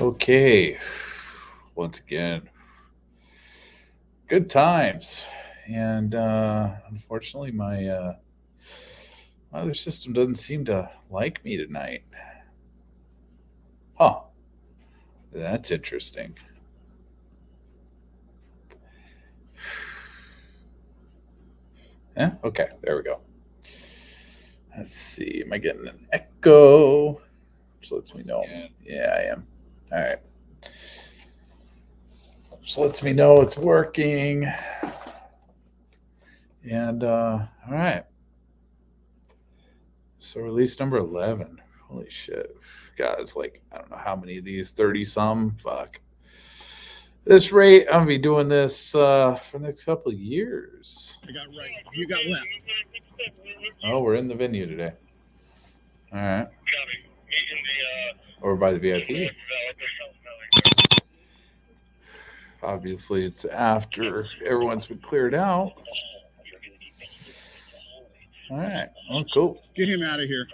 Okay, once again, good times. And unfortunately, my other system doesn't seem to like me tonight. Huh, that's interesting. Yeah, okay, there we go. Let's see, am I getting an echo? Just lets me know. Yeah, I am. All right. Just lets me know it's working. And all right. So release number 11. Holy shit. God, it's like, I don't know how many of these, 30 some. Fuck. This rate, I'm going to be doing this for the next couple of years. I got right. You got left. Oh, we're in the venue today. All right. Or by the VIP. Obviously, it's after everyone's been cleared out. All right. Oh, cool. Get him out of here.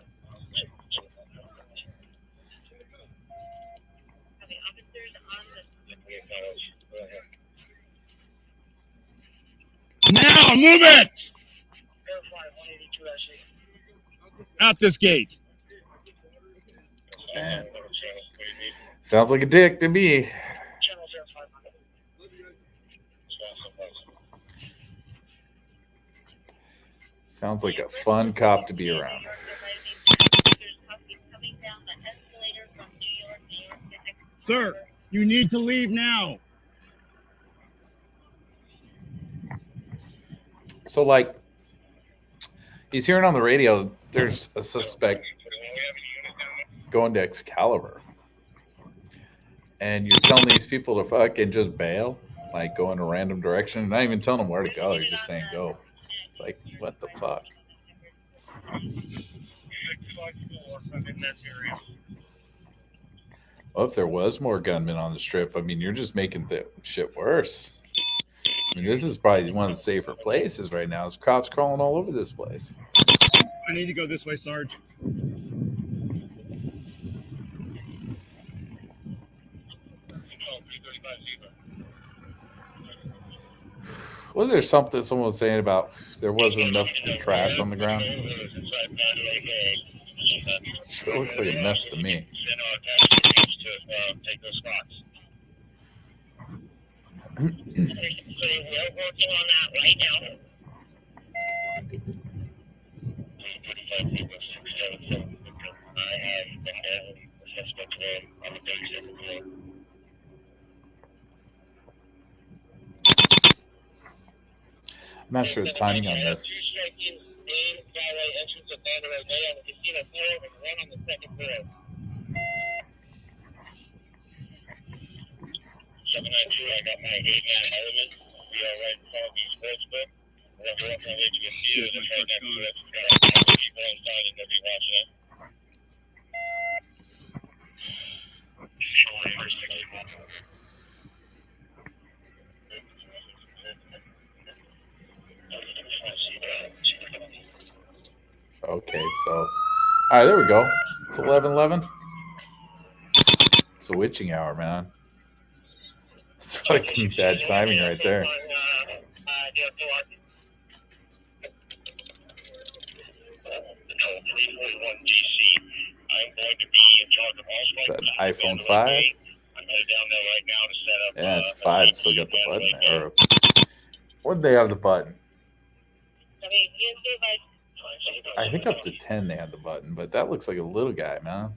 Now, move it! Out this gate. Man. Sounds like a dick to me. Sounds like a fun cop to be around. Sir, you need to leave now. So, like, he's hearing on the radio there's a suspect going to Excalibur. And you're telling these people to fucking just bail? Like, go in a random direction? You're not even telling them where to go. You're just saying go. It's like, what the fuck? Well, if there was more gunmen on the strip, I mean, you're just making the shit worse. I mean, this is probably one of the safer places right now. There's cops crawling all over this place. I need to go this way, Sarge. Was there something someone was saying about there wasn't enough trash on the ground? Sure looks like a mess to me. I'm not sure the timing on this. Okay, so all right, there we go. It's 11:11. It's a witching hour, man. It's fucking bad timing right there. Is that an iPhone 5? Yeah, it's 5. It's still got the button there. Or what did they have the button? I think up to 10 they had the button, but that looks like a little guy, man.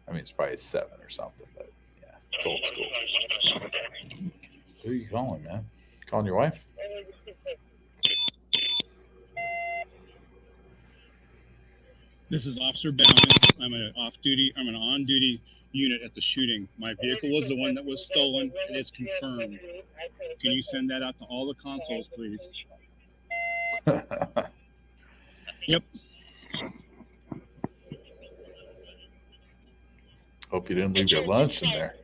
I mean, it's probably 7 or something, but yeah, it's old school. Who are you calling, man? Calling your wife? This is Officer Bowman. I'm an on-duty unit at the shooting. My vehicle was the one that was stolen. It is confirmed. Can you send that out to all the consoles, please? Yep. Hope you didn't leave your lunch in there.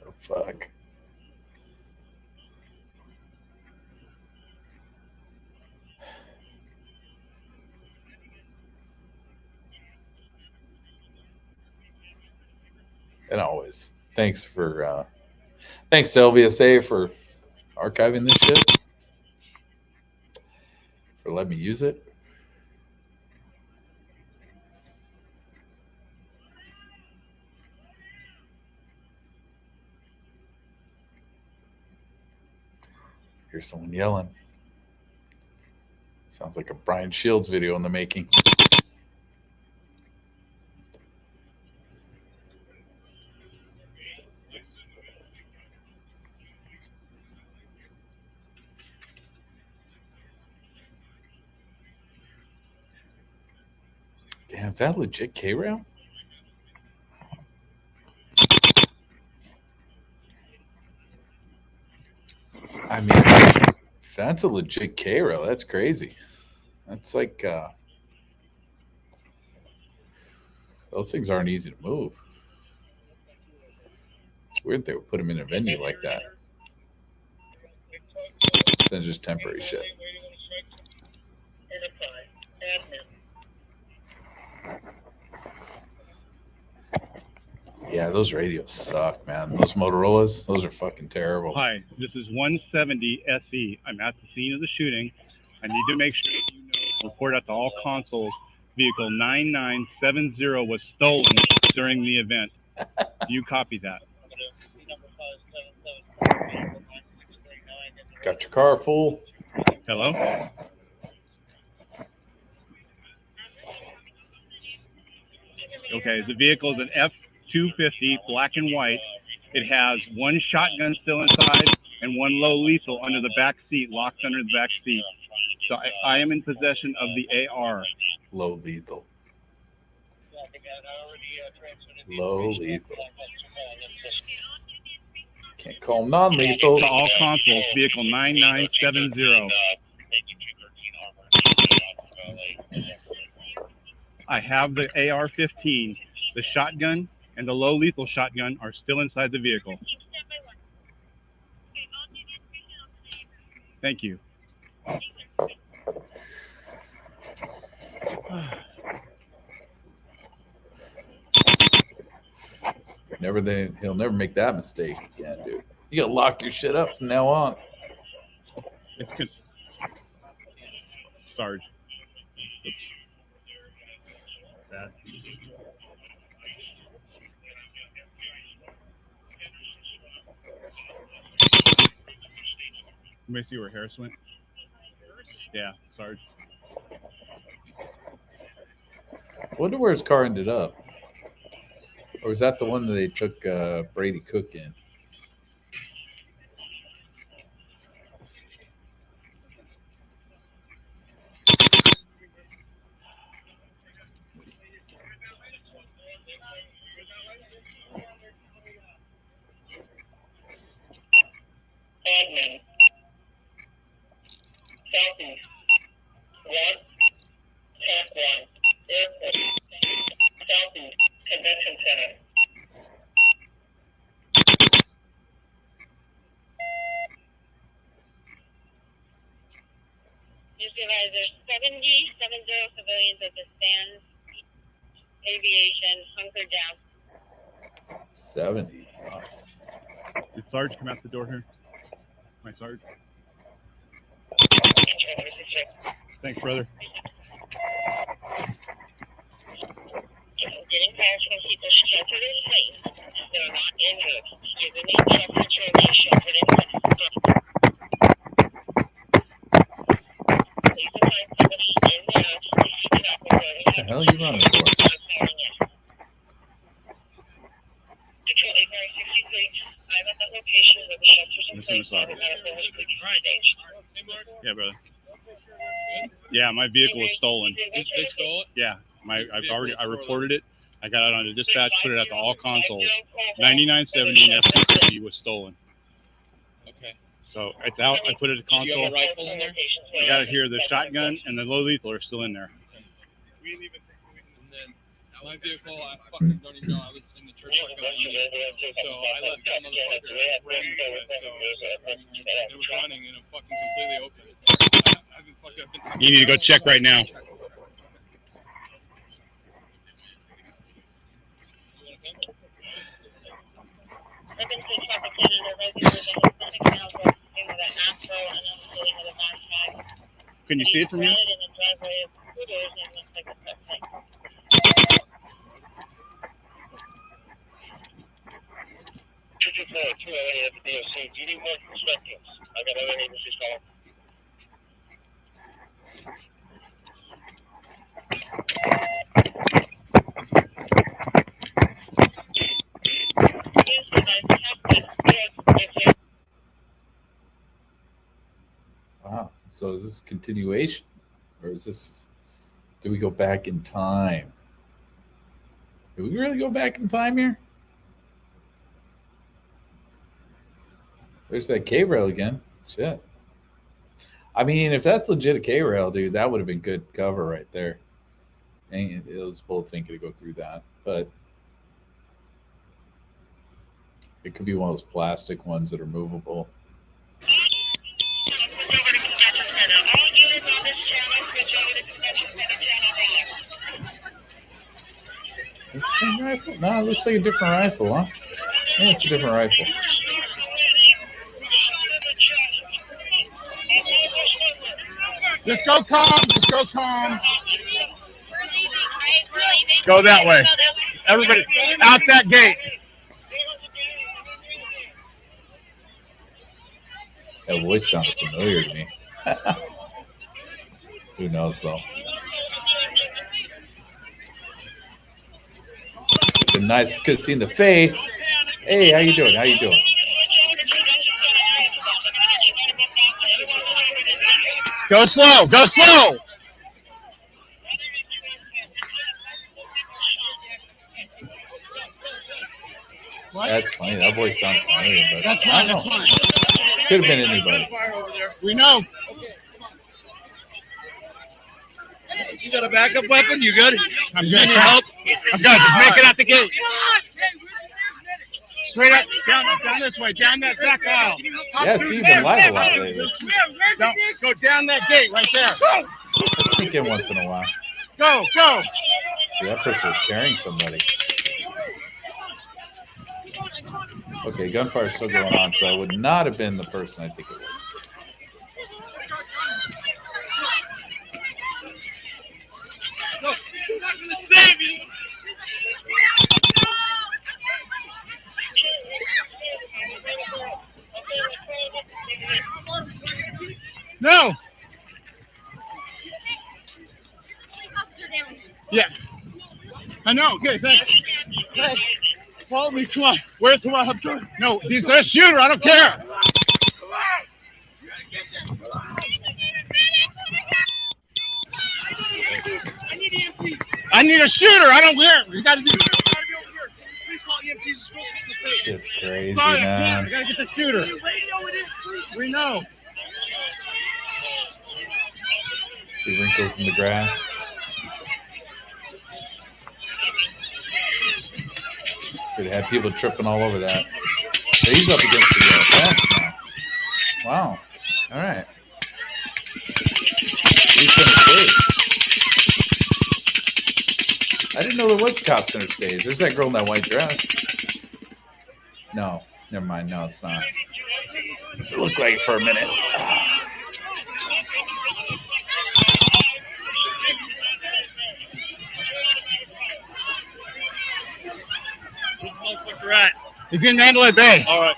Oh, fuck. And always, thanks to LVSA for archiving this shit, for letting me use it. Here's someone yelling. Sounds like a Brian Shields video in the making. Damn, is that legit K-Rail? I mean, if that's a legit K-Rail, that's crazy. That's like, those things aren't easy to move. It's weird they would put them in a venue like that. Instead of just temporary shit. Yeah, those radios suck, man. Those Motorola's, those are fucking terrible. Hi, this is 170 SE. I'm at the scene of the shooting. I need to make sure you know, report out to all consoles. Vehicle 9970 was stolen during the event. Do you copy that? Got your car full? Hello? Okay, the vehicle is an F-250, black and white. It has one shotgun still inside and one low lethal under the back seat, locked under the back seat. So I am in possession of the AR. Low lethal. Low lethal. Can't call them non-lethals. To all consoles, vehicle 9970. I have the AR-15. The shotgun and the low lethal shotgun are still inside the vehicle. Thank you. He'll never make that mistake again, dude. You gotta lock your shit up from now on. It's good. Sarge. Oops. That. Let me see where Harris went. Yeah, Sarge. I wonder where his car ended up. Or was that the one that they took Brady Cook in? Admin. Falcon. 1. Tap 1. Airport. Falcon. Convention Center. Supervisor 70 civilians at the Sands Aviation hunkered down. 70. Wow. Did Sarge come out the door here? My Sarge? Thanks, brother. Getting calls from people sheltered in place. They're not injured. You're going to need temperature to be sheltered in place. Please find somebody in the house to keep it up with What the hell are you running for? Control 8963. I'm at that location where the shelters in place are the medical stage. Yeah, brother. Yeah, my vehicle was stolen. They stole it? Yeah, I reported it. I got it on the dispatch, put it out to all consoles. 9970 and F-250 was stolen. Okay. So it's out. I put it at Do you have console. a rifle in there? I got it here. The shotgun and the low lethal are still in there. And then my vehicle, I fucking don't even know. I was in the church parking lot. So I let that motherfucker ran into it. So it was running and it fucking completely open. You need to go check right now. Can you see it from here? I got other agencies calling. Wow. So is this continuation? Or is this, do we go back in time? Do we really go back in time here? There's that K-rail again. Shit. I mean, if that's legit a K-rail, dude, that would have been good cover right there. And those bullets ain't gonna go through that, but it could be one of those plastic ones that are movable. It's the same rifle? No, it looks like a different rifle, huh? Yeah, it's a different rifle. Just go calm. Just go calm. Go that way. Everybody, out that gate. That voice sounded familiar to me. Who knows, though? It'd been nice if you could have seen the face. Hey, how you doing? How you doing? Go slow. Go slow. That's funny. That voice sounded familiar, but That's I fine. don't That's know. fine. Could have been anybody. We know. You got a backup weapon? You good? I'm good. Need help? I'm good. Just make it out the gate. Straight up, down this way, down that back aisle. Yeah, see, you've been live a lot lately. Go down that gate right there. I sneak in once in a while. Go. Yeah, that person was carrying somebody. Okay, gunfire's still going on, so it would not have been the person I think it was. No. Yeah. I know. Okay, thanks. Follow me. Come on. Where's the helicopter? No, he's a shooter. I don't care. I need a shooter. I don't care. You got to do. Shit's crazy, Sorry, man. I gotta get the shooter. We know. See wrinkles in the grass. Could have had people tripping all over that. So he's up against the fence now. Wow. All right. He's center stage. I didn't know there was a cop center stage. There's that girl in that white dress. No, never mind. No, it's not. It looked like it for a minute. Right. He's in Mandalay Bay. All right.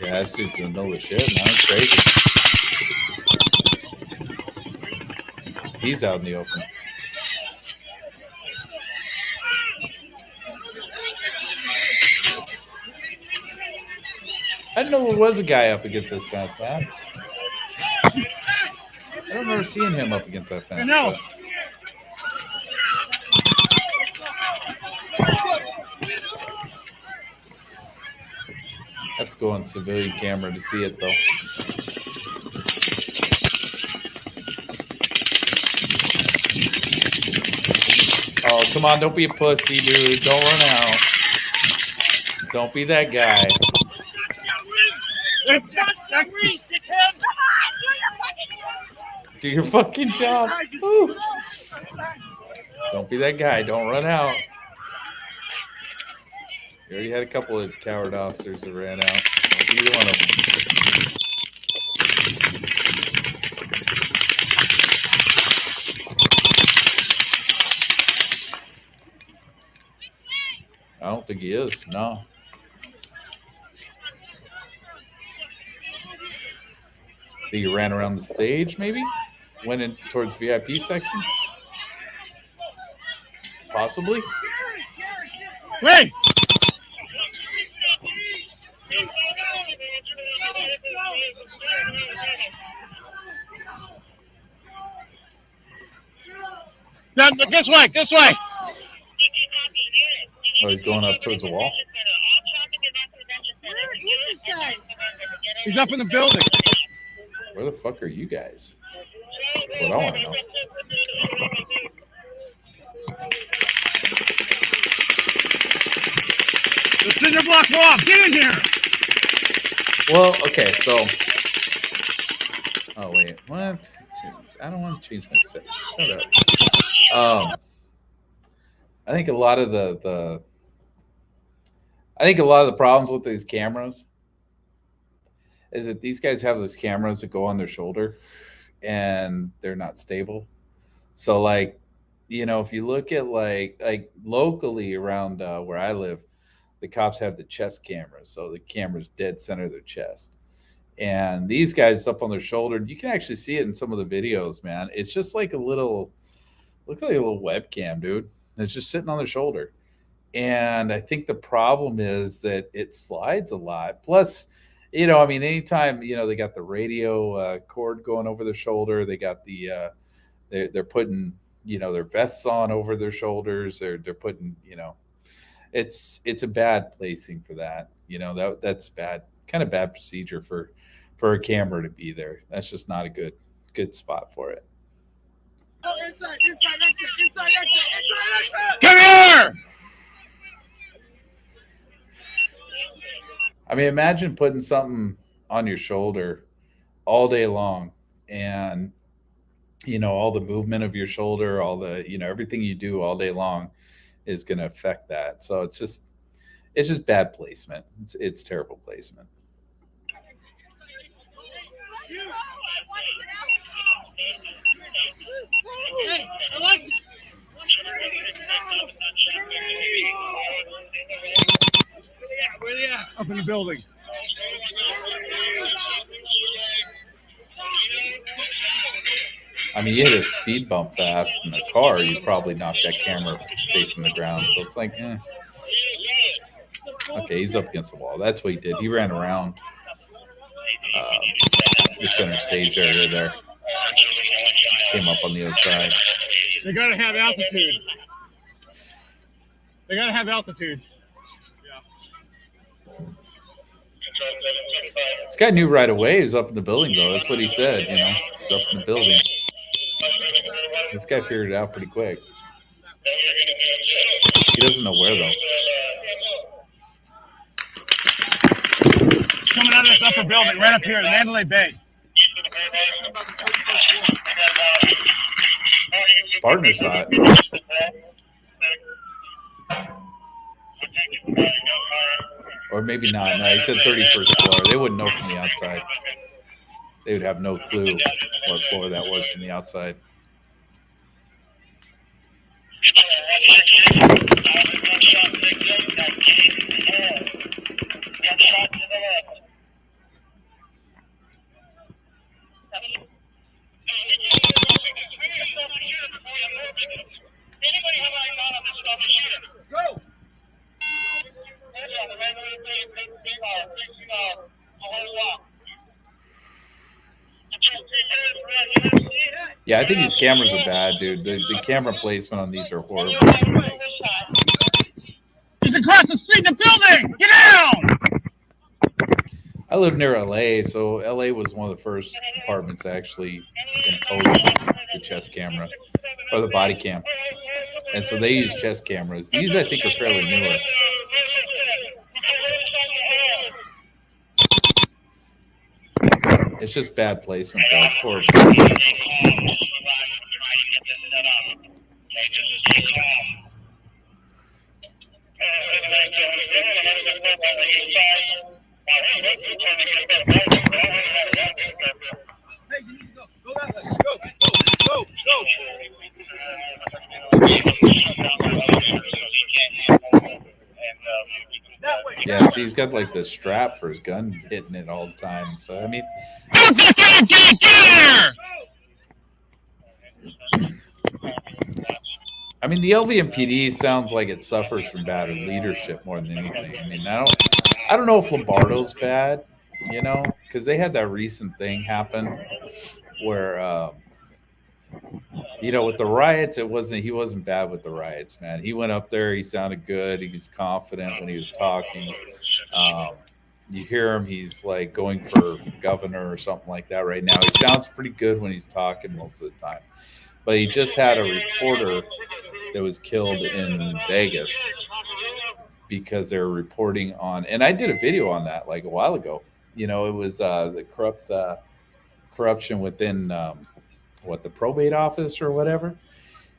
Yeah, that suit's in the middle of the shit, man. That's crazy. He's out in the open. I didn't know there was a guy up against this fence, man. I don't remember seeing him up against that fence. I know. I have to go on civilian camera to see it, though. Oh, come on. Don't be a pussy, dude. Don't run out. Don't be that guy. Do your fucking job. Ooh. Don't be that guy. Don't run out. You already had a couple of coward officers that ran out. Don't be one of them. I don't think he is. No. Think he ran around the stage, maybe? Went in towards VIP section? Possibly? Wait! This way, this way! Oh, he's going up towards the wall? He's up in the building. Where the fuck are you guys? That's what I want to know. The cinder block off. Get in here. Well, okay, so. Oh wait, what? Jeez, I don't want to change my settings. Shut up. I think a lot of the problems with these cameras is that these guys have those cameras that go on their shoulder, and they're not stable. So, like, you know, if you look at like locally around where I live, the cops have the chest cameras, so the camera's dead center of their chest. And these guys up on their shoulder, you can actually see it in some of the videos, man. It's just like looks like a little webcam, dude. It's just sitting on their shoulder. And I think the problem is that it slides a lot. Plus, you know, I mean, anytime, you know, they got the radio cord going over their shoulder, they got the, they're putting, you know, their vests on over their shoulders, they're putting, you know, it's a bad placing for that. You know, that's bad, kind of bad procedure for a camera to be there. That's just not a good spot for it. Oh, inside, inside. Come here! I mean, imagine putting something on your shoulder all day long, and, you know, all the movement of your shoulder, all the, you know, everything you do all day long is going to affect that. So it's just bad placement. It's terrible placement. Where are you at? Up in the building. I mean, you hit a speed bump fast in a car, you probably knocked that camera facing the ground. So it's like, okay, he's up against the wall. That's what he did. He ran around the center stage area there. Came up on the other side. They gotta have altitude. They gotta have altitude. This guy knew right away he was up in the building, though. That's what he said, you know. He's up in the building. This guy figured it out pretty quick. He doesn't know where, though. Coming out of this upper building, right up here in Mandalay Bay. His partner saw it. Or maybe not. No, he said 31st floor. They wouldn't know from the outside. They would have no clue what floor that was from the outside. Yeah, I think these cameras are bad, dude. The camera placement on these are horrible. He's across the street in the building! Get down! I live near LA, so LA was one of the first departments to actually impose the chest camera or the body cam. And so they use chest cameras. These, I think, are fairly newer. It's just bad placement, though. It's horrible. Yeah, see, he's got like the strap for his gun hitting it all the time. So I mean, the LVMPD sounds like it suffers from bad leadership more than anything. I mean, I don't know if Lombardo's bad, because they had that recent thing happen where, with the riots, he wasn't bad with the riots, man. He went up there, he sounded good, he was confident when he was talking. You hear him, he's like going for governor or something like that right now. He sounds pretty good when he's talking most of the time. But he just had a reporter that was killed in Vegas because they're reporting on, and I did a video on that like a while ago. It was the corruption within the probate office or whatever.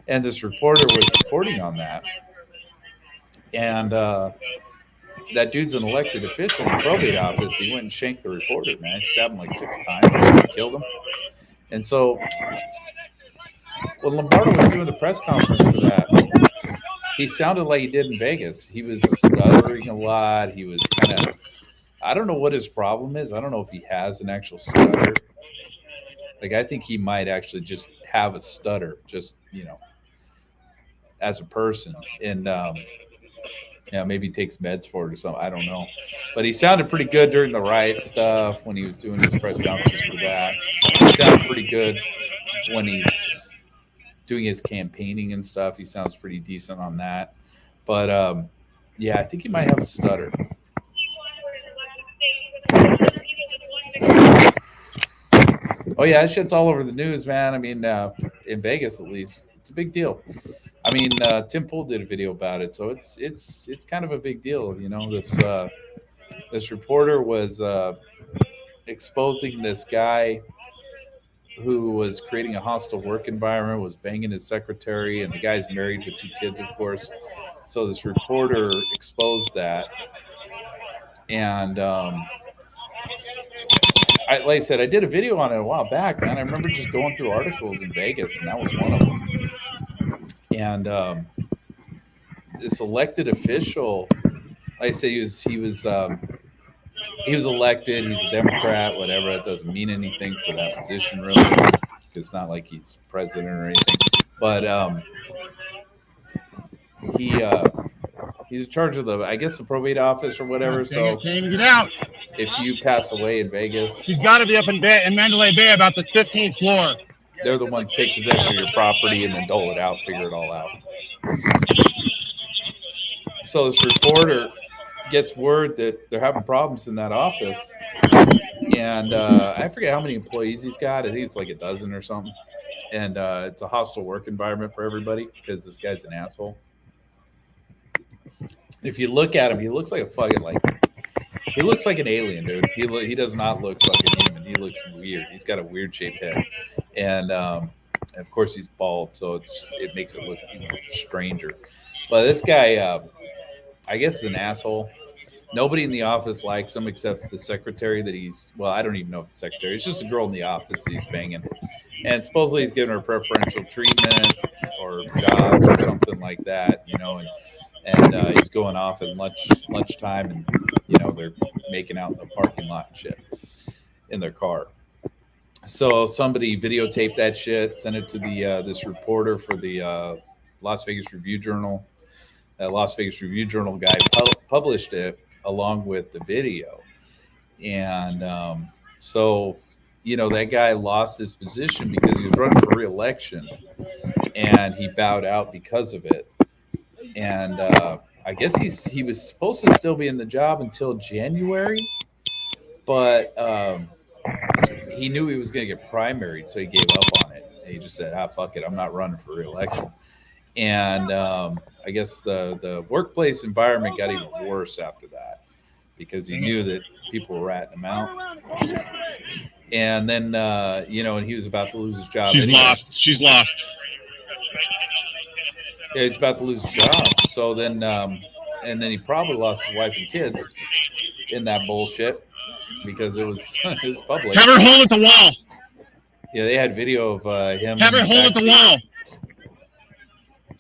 And this reporter was reporting on that. And that dude's an elected official in the probate office. He went and shanked the reporter, man. He stabbed him like 6 times, killed him. And so when Lombardo was doing the press conference for that, he sounded like he did in Vegas. He was stuttering a lot. He was kind of, I don't know what his problem is. I don't know if he has an actual stutter. Like, I think he might actually just have a stutter, just, as a person. And, maybe he takes meds for it or something. I don't know. But he sounded pretty good during the riot stuff when he was doing his press conferences for that. He sounded pretty good when he's doing his campaigning and stuff. He sounds pretty decent on that. But, I think he might have a stutter. Oh, yeah, that shit's all over the news, man. I mean, in Vegas, at least. It's a big deal. I mean, Tim Pool did a video about it, so it's kind of a big deal. This reporter was exposing this guy who was creating a hostile work environment, was banging his secretary, and the guy's married with 2 kids, of course. So this reporter exposed that, and like I said, I did a video on it a while back, man. I remember just going through articles in Vegas, and that was one of them. And this elected official, like I say, he was elected. He's a Democrat, whatever. That doesn't mean anything for that position, really, because it's not like he's president or anything. But he's in charge of the probate office or whatever. So can't even get out. If you pass away in Vegas, she's got to be up in Mandalay Bay, about the 15th floor. They're the ones take possession of your property and then dole it out, figure it all out. So this reporter gets word that they're having problems in that office, and I forget how many employees he's got. I think it's like a dozen or something. And it's a hostile work environment for everybody because this guy's an asshole. If you look at him, he looks like he looks like an alien, dude. He does not look fucking human. He looks weird. He's got a weird shaped head, and of course he's bald, so it makes it look even stranger. But this guy, I guess, is an asshole. Nobody in the office likes him except the secretary I don't even know if the secretary. It's just a girl in the office that he's banging, and supposedly he's giving her preferential treatment or jobs or something like that, and he's going off at lunchtime, and they're making out in the parking lot and shit in their car. So somebody videotaped that shit, sent it to this reporter for the Las Vegas Review-Journal. That Las Vegas Review-Journal guy published it along with the video. And so, that guy lost his position because he was running for re-election, and he bowed out because of it. And I guess he was supposed to still be in the job until January, but he knew he was going to get primaried, so he gave up on it. And he just said, fuck it, I'm not running for re-election. And I guess the workplace environment got even worse after that because he knew that people were ratting him out. And then, and he was about to lose his job. She's lost. Yeah, he's about to lose his job. So then and then he probably lost his wife and kids in that bullshit because it was public. Have her hold at the wall. Yeah, they had video of him. Have her hold at the wall.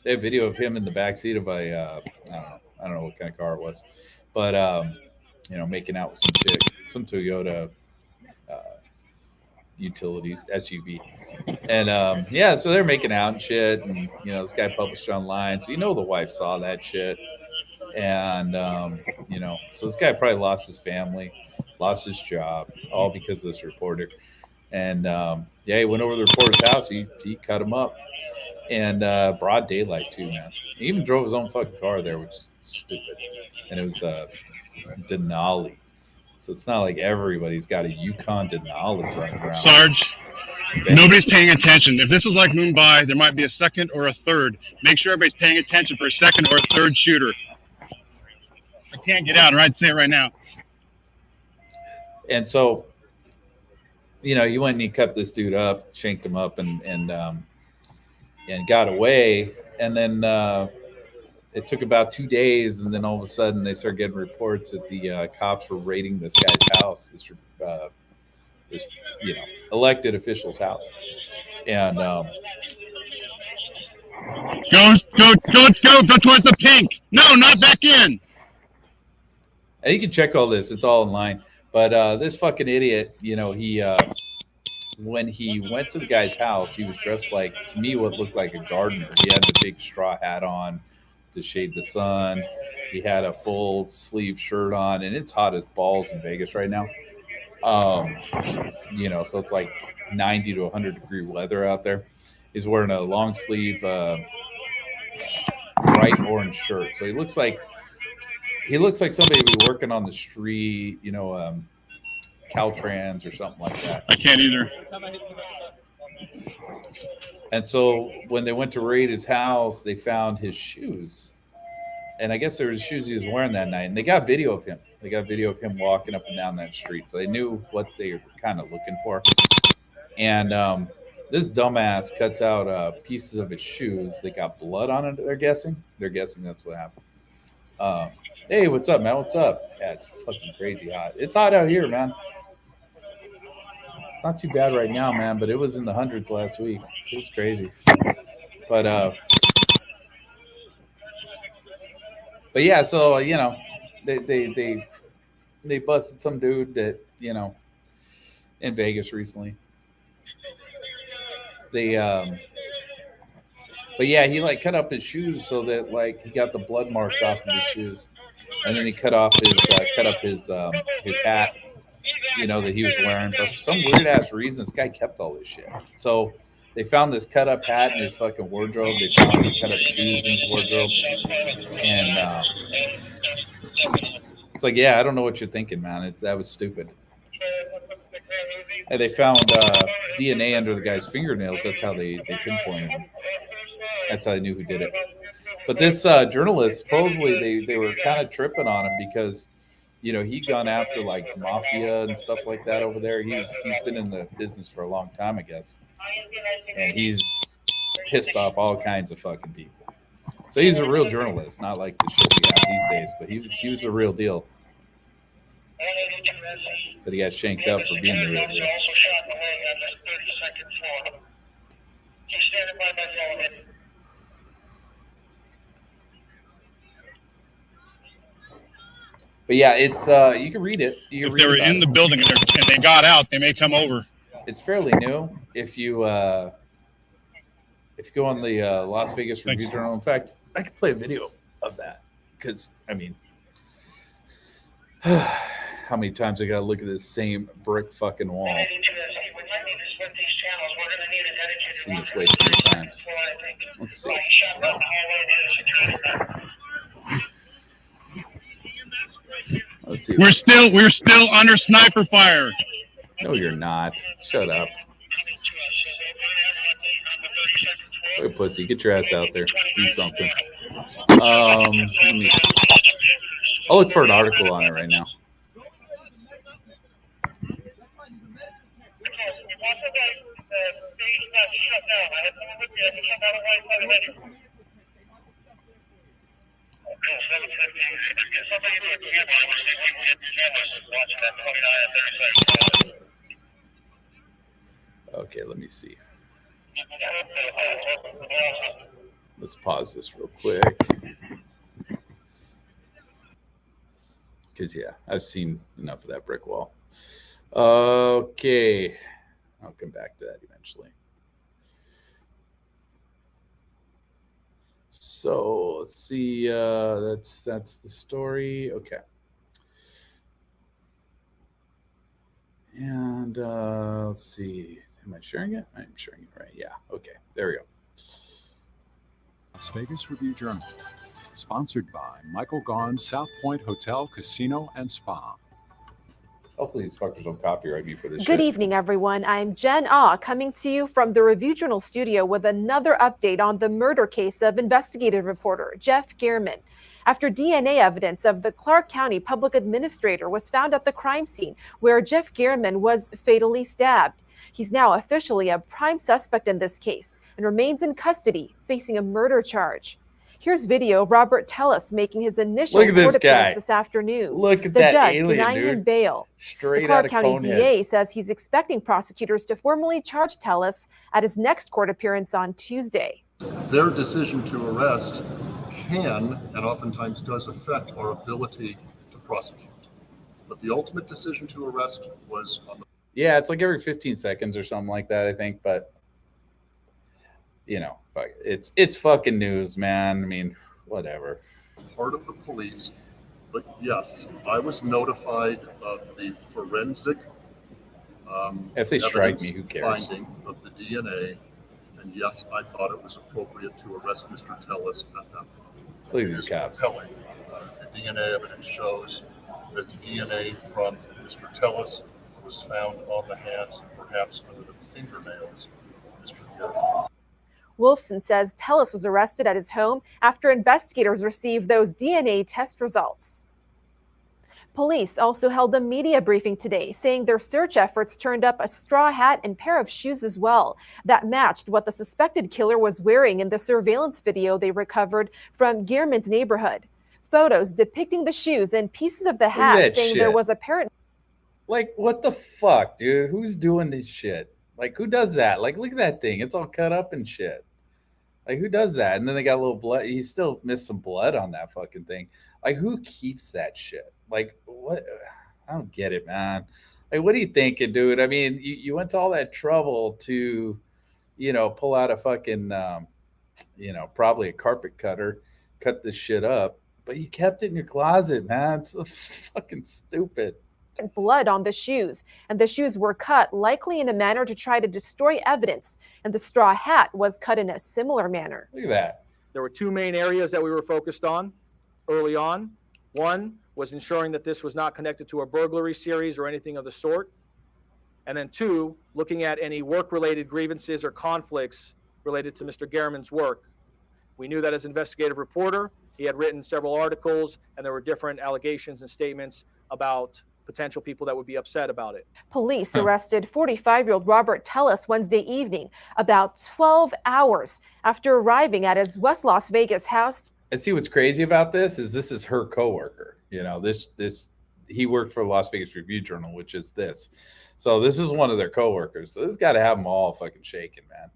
They have video of him in the backseat of a I don't know what kind of car it was, but making out with some chick, some Toyota utilities SUV, and so they're making out and shit, and this guy published online, so the wife saw that shit, and so this guy probably lost his family, lost his job, all because of this reporter, and he went over to the reporter's house, he cut him up, and broad daylight too, man. He even drove his own fucking car there, which is stupid, and it was Denali. So it's not like everybody's got a Yukon Denali running around. Sarge, nobody's paying attention. If this was like Mumbai, there might be a second or a third. Make sure everybody's paying attention for a second or a third shooter. I can't get out, or I'd say it right now. And so, he went and he cut this dude up, shanked him up, and got away. And then it took about 2 days, and then all of a sudden they started getting reports that the cops were raiding this guy's house, this elected official's house, and go towards the pink. No, not back in. And you can check all this; it's all online. But this fucking idiot, when he went to the guy's house, he was dressed like, to me, what looked like a gardener. He had the big straw hat on to shade the sun. He had a full sleeve shirt on, and it's hot as balls in Vegas right now. So it's like 90 to 100 degree weather out there. He's wearing a long sleeve, bright orange shirt. So he looks like somebody would be working on the street, Caltrans or something like that. I can't either. And so when they went to raid his house, they found his shoes. And I guess there was shoes he was wearing that night. And they got video of him. They got video of him walking up and down that street. So they knew what they were kind of looking for. And this dumbass cuts out pieces of his shoes. They got blood on it, they're guessing. They're guessing that's what happened. Hey, what's up, man? What's up? Yeah, it's fucking crazy hot. It's hot out here, man. It's not too bad right now, man, but it was in the hundreds last week. It was crazy. But yeah, so they busted some dude that in Vegas recently. But yeah, he cut up his shoes so that he got the blood marks off of his shoes, and then he cut up his hat, that he was wearing. But for some weird ass reason, this guy kept all this shit. So they found this cut up hat in his fucking wardrobe. They found cut up shoes in his wardrobe, and it's like, yeah, I don't know what you're thinking, man. That was stupid. And they found DNA under the guy's fingernails. That's how they pinpointed him. That's how they knew who did it. But this journalist, supposedly they were kind of tripping on him because, he'd gone after mafia and stuff like that over there. He's been in the business for a long time, I guess. And he's pissed off all kinds of fucking people. So he's a real journalist, not like the shit we got these days, but he was a real deal. But he got shanked up for being the real deal. But yeah, it's you can read it. If they were in the building and they got out, they may come over. It's fairly new. If you go on the Las Vegas Review Journal, in fact, I could play a video of that because how many times I got to look at this same brick fucking wall? I've seen this way 3 times. Let's see. Let's see. We're still under sniper fire. No, you're not. Shut up. Hey, pussy, get your ass out there. Do something. Let me see. I'll look for an article on it right now. Okay, let me see. Let's pause this real quick. Because, yeah, I've seen enough of that brick wall. Okay. I'll come back to that eventually. So let's see. That's the story. Okay. And let's see. Am I sharing it? I'm sharing it right. Yeah. Okay. There we go. Las Vegas Review Journal, sponsored by Michael Gaughan's South Point Hotel, Casino, and Spa. Hopefully these fuckers don't copyright me for this Good shit. evening, everyone. I'm Jen Ah, coming to you from the Review Journal studio with another update on the murder case of investigative reporter Jeff Gehrman. After DNA evidence of the Clark County public administrator was found at the crime scene where Jeff Gehrman was fatally stabbed. He's now officially a prime suspect in this case and remains in custody, facing a murder charge. Here's video of Robert Tellis making his initial Look at this court appearance guy. this afternoon. Look at The that judge alien, denying dude. him bail. Straight The Clark out of County DA Coneheads. says he's expecting prosecutors to formally charge Tellis at his next court appearance on Tuesday. Their decision to arrest can and oftentimes does affect our ability to prosecute. But the ultimate decision to arrest was on the Yeah, it's like every 15 seconds or something like that, I think. But, you know, it's fucking news, man. I mean, whatever. part of the police. But yes, I was notified of the forensic If they strike me, evidence who cares? finding of the DNA. And yes, I thought it was appropriate to arrest Mr. Tellis at that point. Look at It these is cops. compelling. The DNA evidence shows that the DNA from Mr. Tellis was found on the hands, perhaps under the fingernails of Mr. Gehrman. Wolfson says Tellis was arrested at his home after investigators received those DNA test results. Police also held a media briefing today, saying their search efforts turned up a straw hat and pair of shoes as well that matched what the suspected killer was wearing in the surveillance video they recovered from Gehrman's neighborhood. Photos depicting the shoes and pieces of the at hat, that saying there shit. was apparent. Like, what the fuck, dude? Who's doing this shit? Like, who does that? Like, look at that thing. It's all cut up and shit. Like, who does that? And then they got a little blood. He still missed some blood on that fucking thing. Like, who keeps that shit? Like, what? I don't get it, man. Like, what are you thinking, dude? I mean, you went to all that trouble to, you know, pull out a fucking, you know, probably a carpet cutter, cut this shit up, but you kept it in your closet, man. It's fucking stupid. Blood on the shoes, and the shoes were cut likely in a manner to try to destroy evidence, and the straw hat was cut in a similar manner. Look at that. There were two main areas that we were focused on early on. One was ensuring that this was not connected to a burglary series or anything of the sort. And then two, looking at any work-related grievances or conflicts related to Mr. Gehrman's work. We knew that as investigative reporter, he had written several articles, and there were different allegations and statements about potential people that would be upset about it. Police arrested 45-year-old Robert Tellis Wednesday evening, about 12 hours after arriving at his West Las Vegas house. And see what's crazy about this is her coworker. You know, he worked for Las Vegas Review Journal, which is this. So this is one of their coworkers. So this got to have them all fucking shaking, man.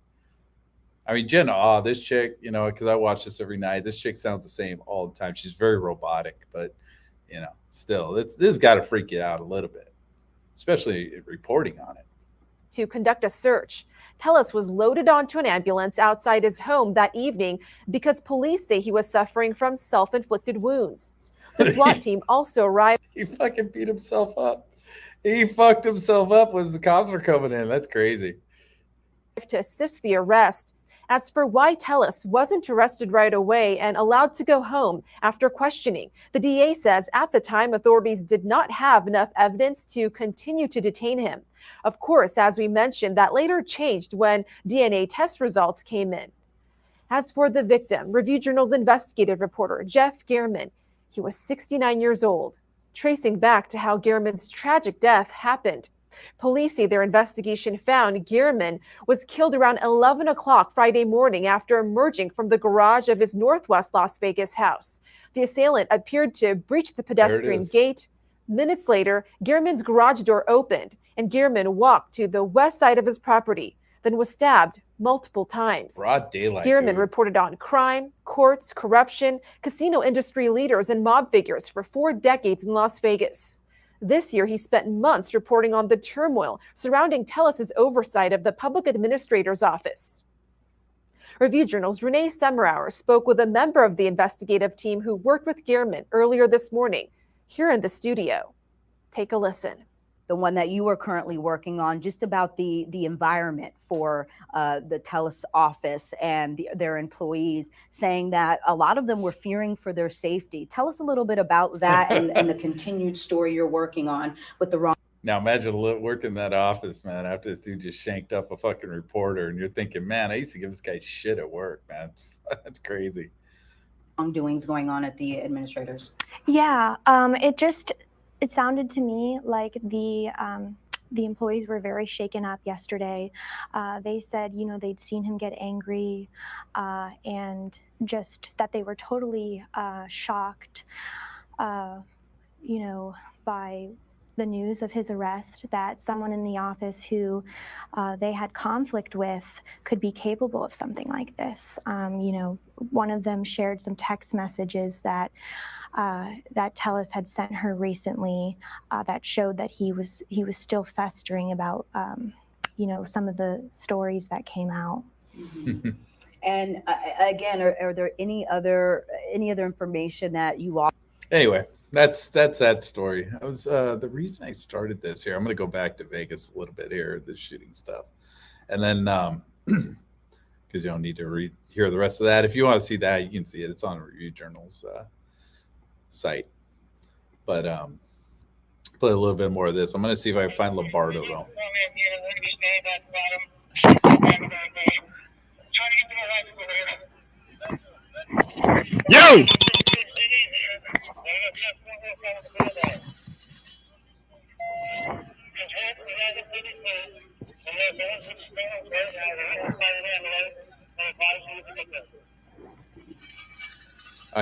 I mean, Jen, this chick, you know, because I watch this every night. This chick sounds the same all the time. She's very robotic, but you know, still, this has got to freak you out a little bit, especially reporting on it. To conduct a search. Tellis was loaded onto an ambulance outside his home that evening because police say he was suffering from self-inflicted wounds. The SWAT team also arrived. He fucking beat himself up. He fucked himself up as the cops were coming in. That's crazy. To assist the arrest. As for why Tellis wasn't arrested right away and allowed to go home after questioning, the DA says at the time authorities did not have enough evidence to continue to detain him. Of course, as we mentioned, that later changed when DNA test results came in. As for the victim, Review Journal's investigative reporter Jeff Gehrman, he was 69 years old. Tracing back to how Gehrman's tragic death happened, Police say their investigation found Gehrman was killed around 11 o'clock Friday morning after emerging from the garage of his Northwest Las Vegas house. The assailant appeared to breach the pedestrian gate. Minutes later, Gehrman's garage door opened, and Gehrman walked to the west side of his property, then was stabbed multiple times. Broad daylight. Gehrman reported on crime, courts, corruption, casino industry leaders, and mob figures for 4 decades in Las Vegas. This year, he spent months reporting on the turmoil surrounding TELUS's oversight of the public administrator's office. Review Journal's Renee Semmerauer spoke with a member of the investigative team who worked with Gehrman earlier this morning here in the studio. Take a listen. The one that you are currently working on, just about the environment for the TELUS office and their employees, saying that a lot of them were fearing for their safety. Tell us a little bit about that and the continued story you're working on with the wrong. Now imagine working in that office, man, after this dude just shanked up a fucking reporter, and you're thinking, man, I used to give this guy shit at work, man. That's crazy. Wrongdoings going on at the administrators. Yeah, it sounded to me like the employees were very shaken up yesterday. They said, they'd seen him get angry, and just that they were totally shocked, by the news of his arrest, that someone in the office who they had conflict with could be capable of something like this. One of them shared some text messages that TELUS had sent her recently that showed that he was still festering about some of the stories that came out. Mm-hmm. And again, are there any other information that you all? Anyway, that's that story. I was the reason I started this here. I'm going to go back to Vegas a little bit here, the shooting stuff, and then because you don't need to hear the rest of that. If you want to see that, you can see it. It's on Review Journal's site. But play a little bit more of this. I'm going to see if I can find Lombardo though. Yo!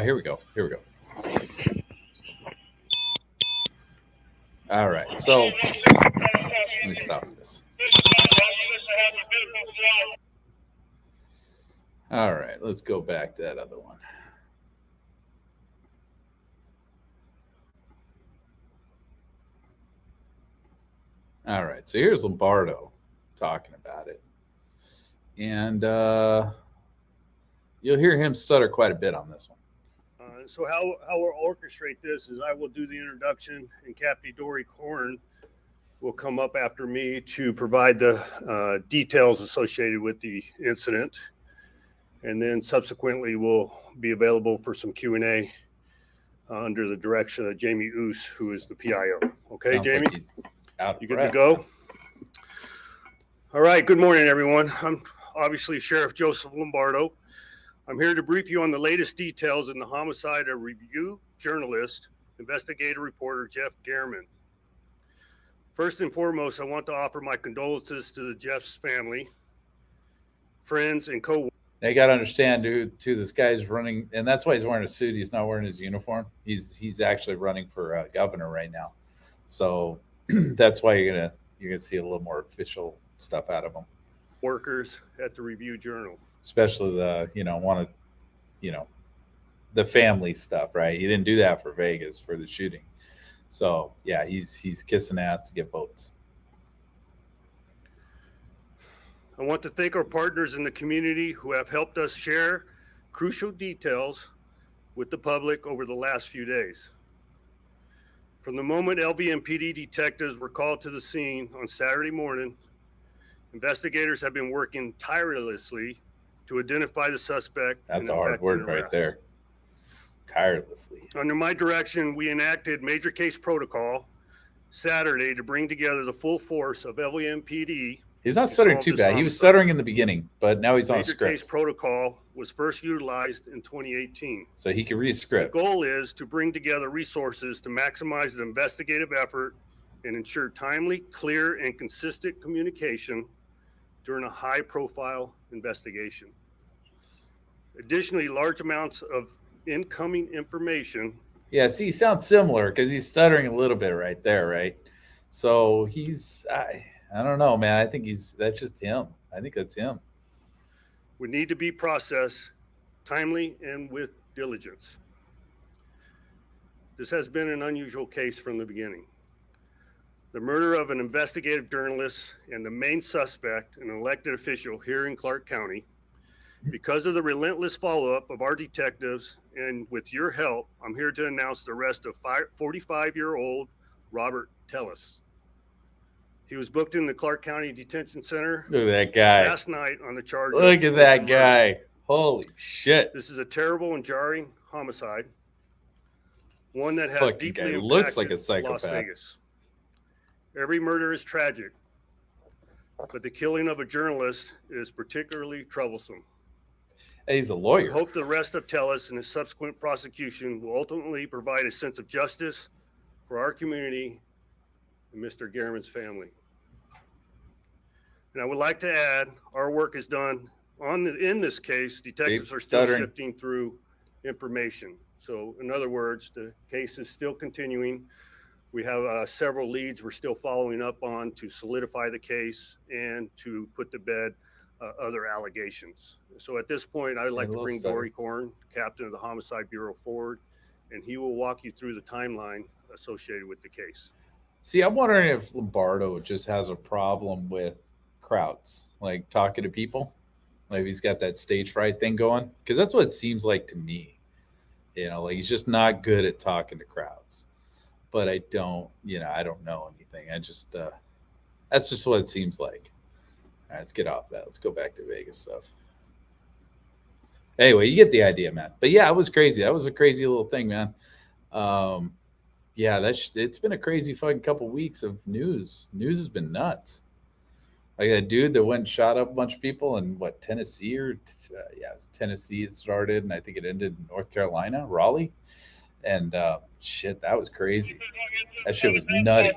Here we go. All right, so let me stop this. All right, let's go back to that other one. All right, so here's Lombardo talking about it. And you'll hear him stutter quite a bit on this one. So how we'll orchestrate this is I will do the introduction, and Captain Dory Korn will come up after me to provide the details associated with the incident. And then subsequently we'll be available for some Q&A under the direction of Jamie Oos, who is the PIO. Okay, Sounds Jamie? like he's out of You good breath. to go? All right, good morning, everyone. I'm obviously Sheriff Joseph Lombardo. I'm here to brief you on the latest details in the homicide of Review journalist, investigative reporter Jeff Gehrman. First and foremost, I want to offer my condolences to the Jeff's family, friends, and co-workers. Now you got to understand, dude, too, this guy's running, and that's why he's wearing a suit. He's not wearing his uniform. He's actually running for governor right now. So that's why you're gonna see a little more official stuff out of him. Workers at the Review Journal. Especially the, the family stuff, right? He didn't do that for Vegas for the shooting. So yeah, he's kissing ass to get votes. I want to thank our partners in the community who have helped us share crucial details with the public over the last few days. From the moment LVMPD detectives were called to the scene on Saturday morning, investigators have been working tirelessly to identify the suspect. That's a hard word right there. Tirelessly. Under my direction, we enacted major case protocol Saturday to bring together the full force of LVMPD. He's not stuttering too bad. He was stuttering in the beginning, but now he's on Major script. case protocol was first utilized in 2018. So he can read script. The goal is to bring together resources to maximize the investigative effort and ensure timely, clear, and consistent communication during a high-profile investigation. Additionally, large amounts of incoming information. Yeah, see, he sounds similar because he's stuttering a little bit right there, right? So I don't know, man. I think that's just him. I think that's him. Would need to be processed timely and with diligence. This has been an unusual case from the beginning. The murder of an investigative journalist and the main suspect, an elected official here in Clark County. Because of the relentless follow-up of our detectives and with your help, I'm here to announce the arrest of 45-year-old Robert Tellis. He was booked in the Clark County Detention Center Look at that guy. last night on the charge. Look at that guy. Holy shit. This is a terrible and jarring homicide. One that has Fucking deeply guy impacted looks like a Las psychopath. Vegas. Every murder is tragic, but the killing of a journalist is particularly troublesome. Hey, he's a We lawyer. hope the arrest of Tellis and his subsequent prosecution will ultimately provide a sense of justice for our community and Mr. Gehrman's family. And I would like to add, our work is done in this case. Detectives are still stuttering. sifting through information. So in other words, the case is still continuing. We have several leads we're still following up on to solidify the case and to put to bed other allegations. So at this point, I'd like to bring Dory Korn, captain of the Homicide Bureau, forward, and he will walk you through the timeline associated with the case. See, I'm wondering if Lombardo just has a problem with crowds, like talking to people. Like he's got that stage fright thing going, because that's what it seems like to me. You know, like he's just not good at talking to crowds. But I don't know anything. I just, that's just what it seems like. All right, let's get off that. Let's go back to Vegas stuff. Anyway, you get the idea, man. But yeah, it was crazy. That was a crazy little thing, man. Yeah, it's been a crazy fucking couple weeks of news. News has been nuts. Like that dude that went and shot up a bunch of people in Tennessee it was Tennessee. It started, and I think it ended in North Carolina, Raleigh. And shit, that was crazy. That shit was nutty.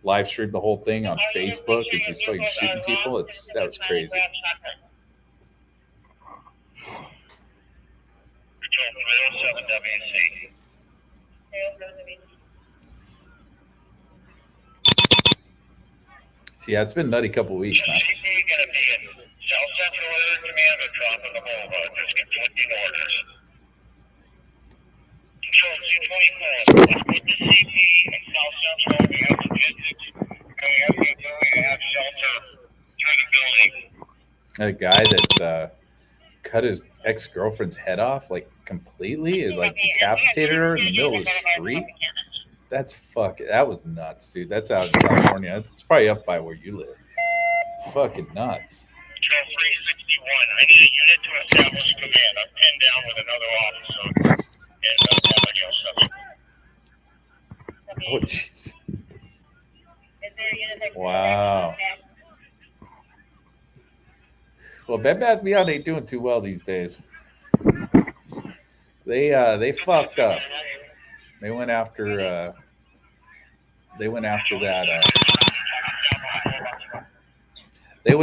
Live streamed the whole thing on Facebook. It's just fucking shooting people. That was crazy. See, yeah, it's been a nutty couple weeks, man. South Central Air Command or drop in the Boulevard. There's conflicting orders. Control 224. Let's put the CP in South Central. We have logistics and we have the ability to have shelter through the building. A guy that cut his ex-girlfriend's head off, like completely, and like decapitated her in the middle of the street. That was nuts, dude. That's out in California. It's probably up by where you live. It's fucking nuts. Control 361. I need a unit to establish command. I'm pinned down with another officer. And somebody else up. Oh, jeez. Wow. Well, Bed Bath & Beyond ain't doing too well these days. They fucked up. They went after that. They went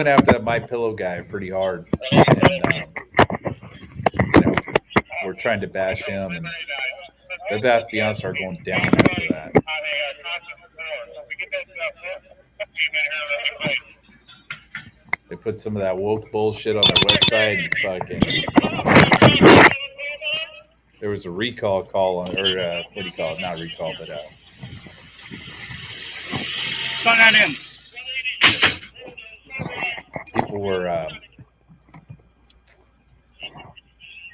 after that My Pillow guy pretty hard, and we're trying to bash him. And Bed Bath & Beyond started going down after that. They put some of that woke bullshit on their website and fucking. There was a recall call on, or what do you call it? Not recall, but people were.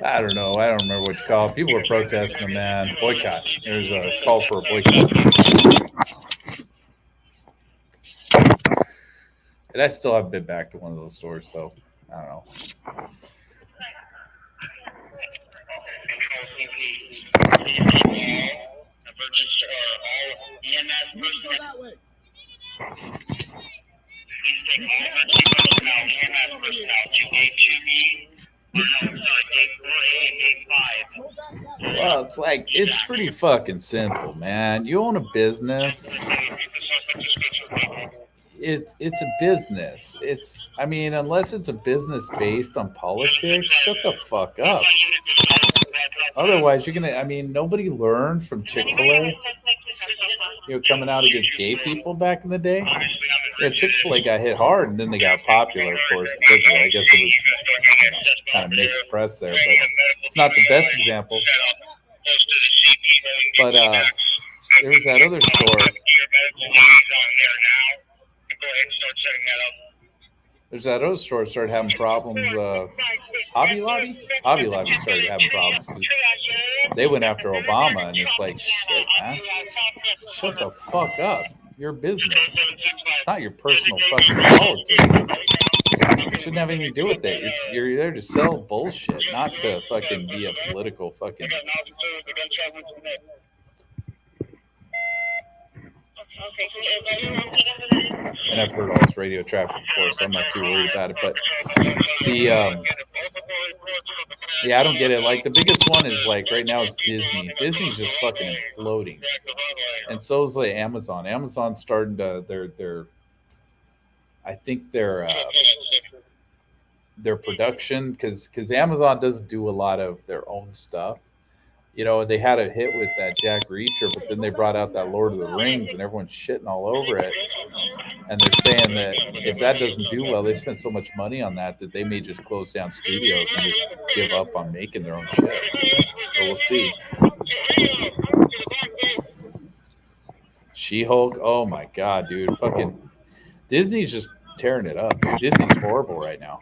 I don't know. I don't remember what you call it. People were protesting them, man. Boycott. There's a call for a boycott. And I still haven't been back to one of those stores, so I don't know. Well, it's pretty fucking simple, man. You own a business, it's a business. I mean, unless it's a business based on politics, shut the fuck up. Otherwise, you're gonna. I mean, nobody learned from Chick-fil-A. Coming out against gay people back in the day. Chick-fil-A got hit hard, and then they got popular, of course, because of it. I guess it was kind of mixed press there, but it's not the best example. But there was that other store. There's that other store started having problems. Hobby Lobby started having problems because they went after Obama, and it's like, shit, man, shut the fuck up. Your business. It's not your personal fucking politics. It shouldn't have anything to do with that. You're there to sell bullshit, not to fucking be a political fucking. And I've heard all this radio traffic before, so I'm not too worried about it. But yeah, I don't get it. Like the biggest one is like right now is Disney. Disney's just fucking imploding, and so is like Amazon. Amazon's starting to I think their production because Amazon doesn't do a lot of their own stuff. They had a hit with that Jack Reacher, but then they brought out that Lord of the Rings, and everyone's shitting all over it. And they're saying that if that doesn't do well, they spent so much money on that they may just close down studios and just give up on making their own shit. But we'll see. She-Hulk, oh my god, dude, fucking Disney's just tearing it up. Disney's horrible right now.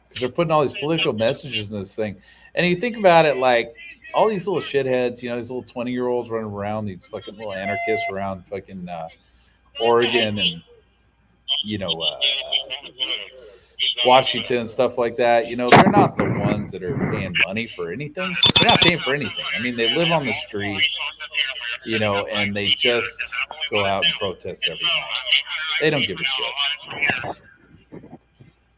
Because they're putting all these political messages in this thing. And you think about it, like, all these little shitheads, these little 20-year-olds running around, these fucking little anarchists around fucking Oregon and, Washington and stuff like that. They're not the ones that are paying money for anything. They're not paying for anything. I mean, they live on the streets, and they just go out and protest every night. They don't give a shit.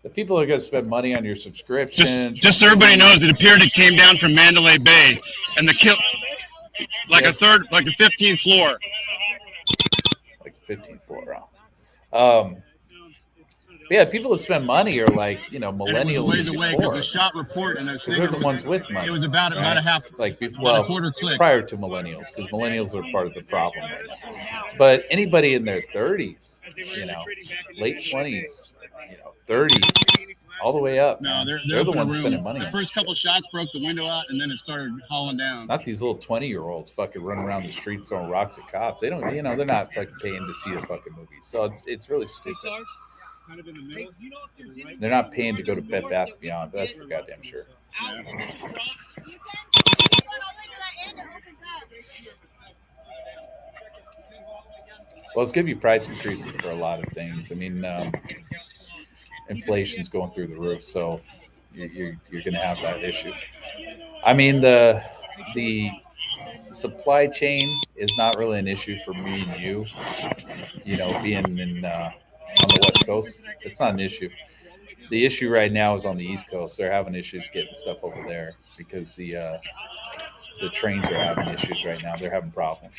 The people are going to spend money on your subscription. Just so everybody knows, it appeared it came down from Mandalay Bay, and the a 15th floor. Like 15th floor. Yeah, people that spend money are like millennials and before. The shot report and because they're the ones with money. It was about a half, like a quarter click prior to millennials, because millennials are part of the problem right now. But anybody in their 30s, late 20s, 30s, all the way up. No, they're the ones spending money. The first couple shots broke the window out, and then it started hauling down. Not these little 20-year-olds fucking running around the streets throwing rocks at cops. They don't, they're not fucking paying to see a fucking movie. So it's really stupid. They're not paying to go to Bed Bath & Beyond, but that's for goddamn sure. Yeah. Well, it's going to be price increases for a lot of things. I mean, inflation's going through the roof, so you're going to have that issue. I mean, the supply chain is not really an issue for me and you. Being in on the West Coast, it's not an issue. The issue right now is on the East Coast. They're having issues getting stuff over there because the trains are having issues right now. They're having problems.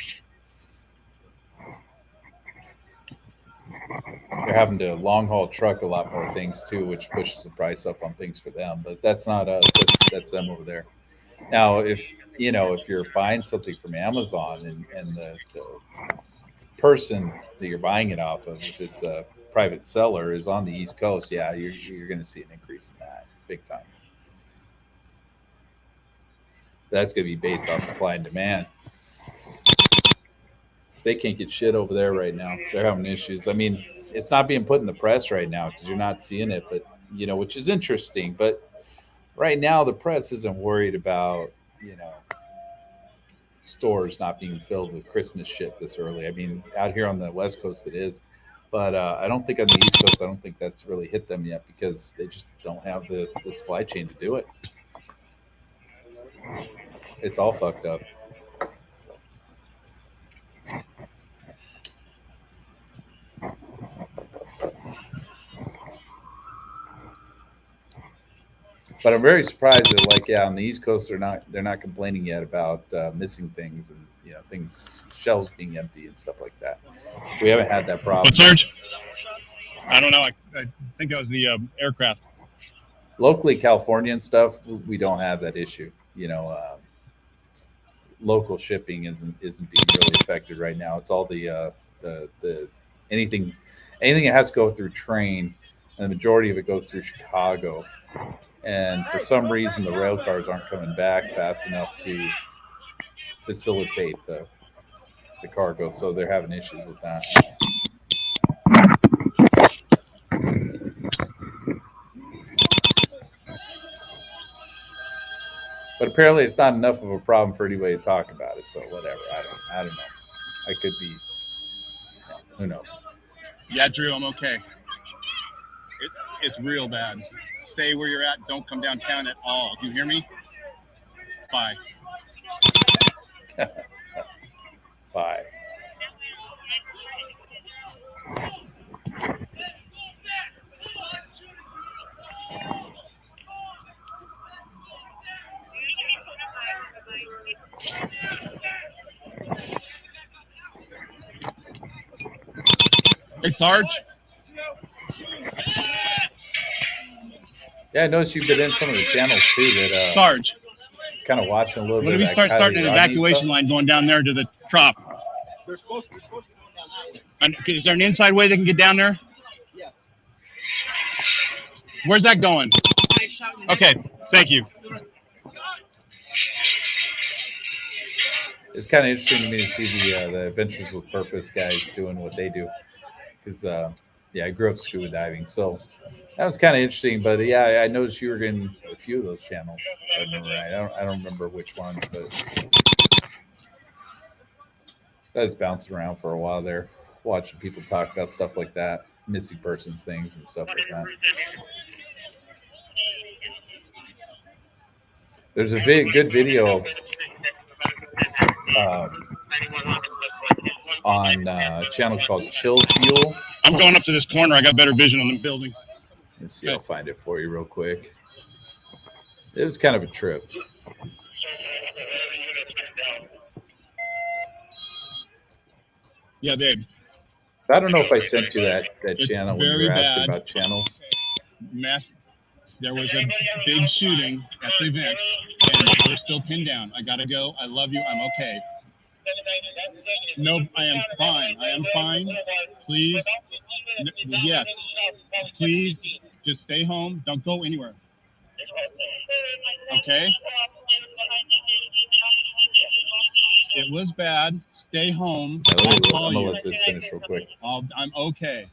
They're having to long haul truck a lot more things too, which pushes the price up on things for them. But that's not us. That's them over there. Now, if you're buying something from Amazon and the person that you're buying it off of, if it's a private seller, is on the East Coast, yeah, you're going to see an increase in that big time. That's going to be based off supply and demand. They can't get shit over there right now. They're having issues. I mean, it's not being put in the press right now because you're not seeing it, but which is interesting. But right now, the press isn't worried about stores not being filled with Christmas shit this early. I mean, out here on the West Coast, it is, but I don't think on the East Coast, I don't think that's really hit them yet because they just don't have the supply chain to do it. It's all fucked up. But I'm very surprised that, like, yeah, on the East Coast, they're not complaining yet about missing things and, you know, things, shelves being empty and stuff like that. We haven't had that problem. What, Sarge? I don't know. I think that was the aircraft. Locally, California and stuff, we don't have that issue. You know, local shipping isn't being really affected right now. It's all the anything that has to go through train, and the majority of it goes through Chicago. And for some reason, the rail cars aren't coming back fast enough to facilitate the cargo, so they're having issues with that. But apparently, it's not enough of a problem for anybody to talk about it. So whatever, I don't know. I could be. Yeah, who knows? Yeah, Drew, I'm okay. It's real bad. Stay where you're at. Don't come downtown at all. Do you hear me? Bye. Bye. Hey, Sarge. Yeah, I noticed you've been in some of the channels too. That Sarge. It's kind of watching a little When bit. do we of that starting an evacuation stuff. line going down there to the trop? They're supposed to go down there. Is there an inside way they can get down there? Yeah. Where's that going? Okay, thank you. It's kind of interesting to me to see the Adventures with Purpose guys doing what they do, because yeah, I grew up scuba diving, so that was kind of interesting. But yeah, I noticed you were in a few of those channels. If I remember right. I don't remember which ones, but I was bouncing around for a while there, watching people talk about stuff like that, missing persons things and stuff like that. There's a good video on a channel called Chill Fuel. I'm going up to this corner. I got better vision on the building. Let's see. I'll find it for you real quick. It was kind of a trip. Yeah, babe. I don't know if I sent you that channel when you were asking bad. about channels. There was a big shooting at the event, and we're still pinned down. I gotta go. I love you. I'm okay. No, I am fine. I am fine. Please, yes. Please, just stay home. Don't go anywhere. Okay? It was bad. Stay home. I'm gonna let this finish real quick. I'm okay.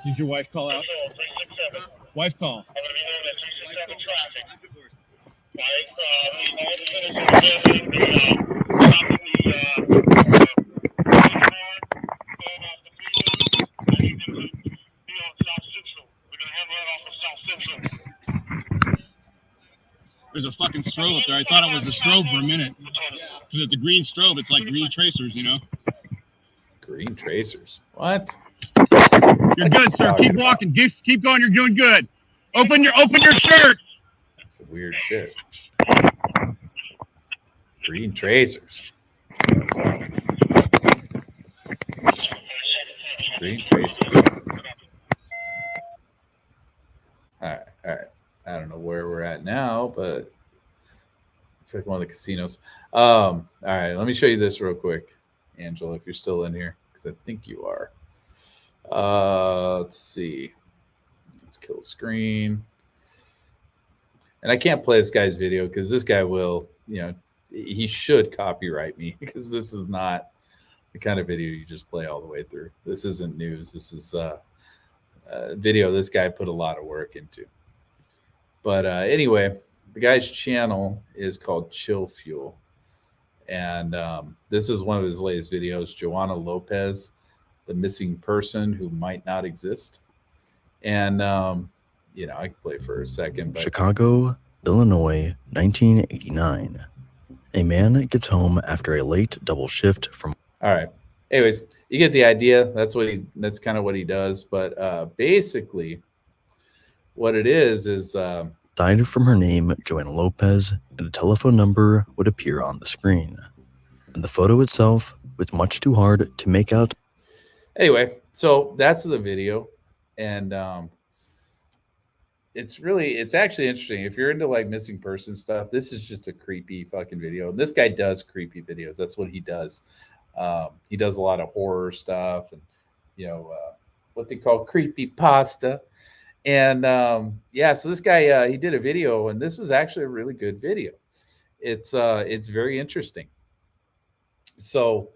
Did your wife call out? Wife call. There's a fucking strobe up there. I thought it was a strobe for a minute. Because it's a green strobe. It's like green tracers, you know? Green tracers? What? You're good, sir. Keep walking. Keep going. You're doing good. Open your shirt. That's a weird shit. Green tracers. Green tracers. All right. I don't know where we're at now, but it's like one of the casinos. All right, let me show you this real quick, Angela, if you're still in here, because I think you are. Let's see. Let's kill the screen. And I can't play this guy's video because this guy will, he should copyright me, because this is not the kind of video you just play all the way through. This isn't news. This is a video this guy put a lot of work into. But anyway, the guy's channel is called Chill Fuel. And this is one of his latest videos, Joanna Lopez, the missing person who might not exist. And, I can play for a second. But Chicago, Illinois, 1989. A man gets home after a late double shift from... All right. Anyways, you get the idea. That's kind of what he does. But basically, what it is Aside from her name, Joanna Lopez, and a telephone number would appear on the screen. And the photo itself was much too hard to make out. Anyway, so that's the video. And it's actually interesting. If you're into like missing person stuff, this is just a creepy fucking video. And this guy does creepy videos. That's what he does. He does a lot of horror stuff and, what they call creepy pasta. And so this guy, he did a video, and this is actually a really good video. It's very interesting. So,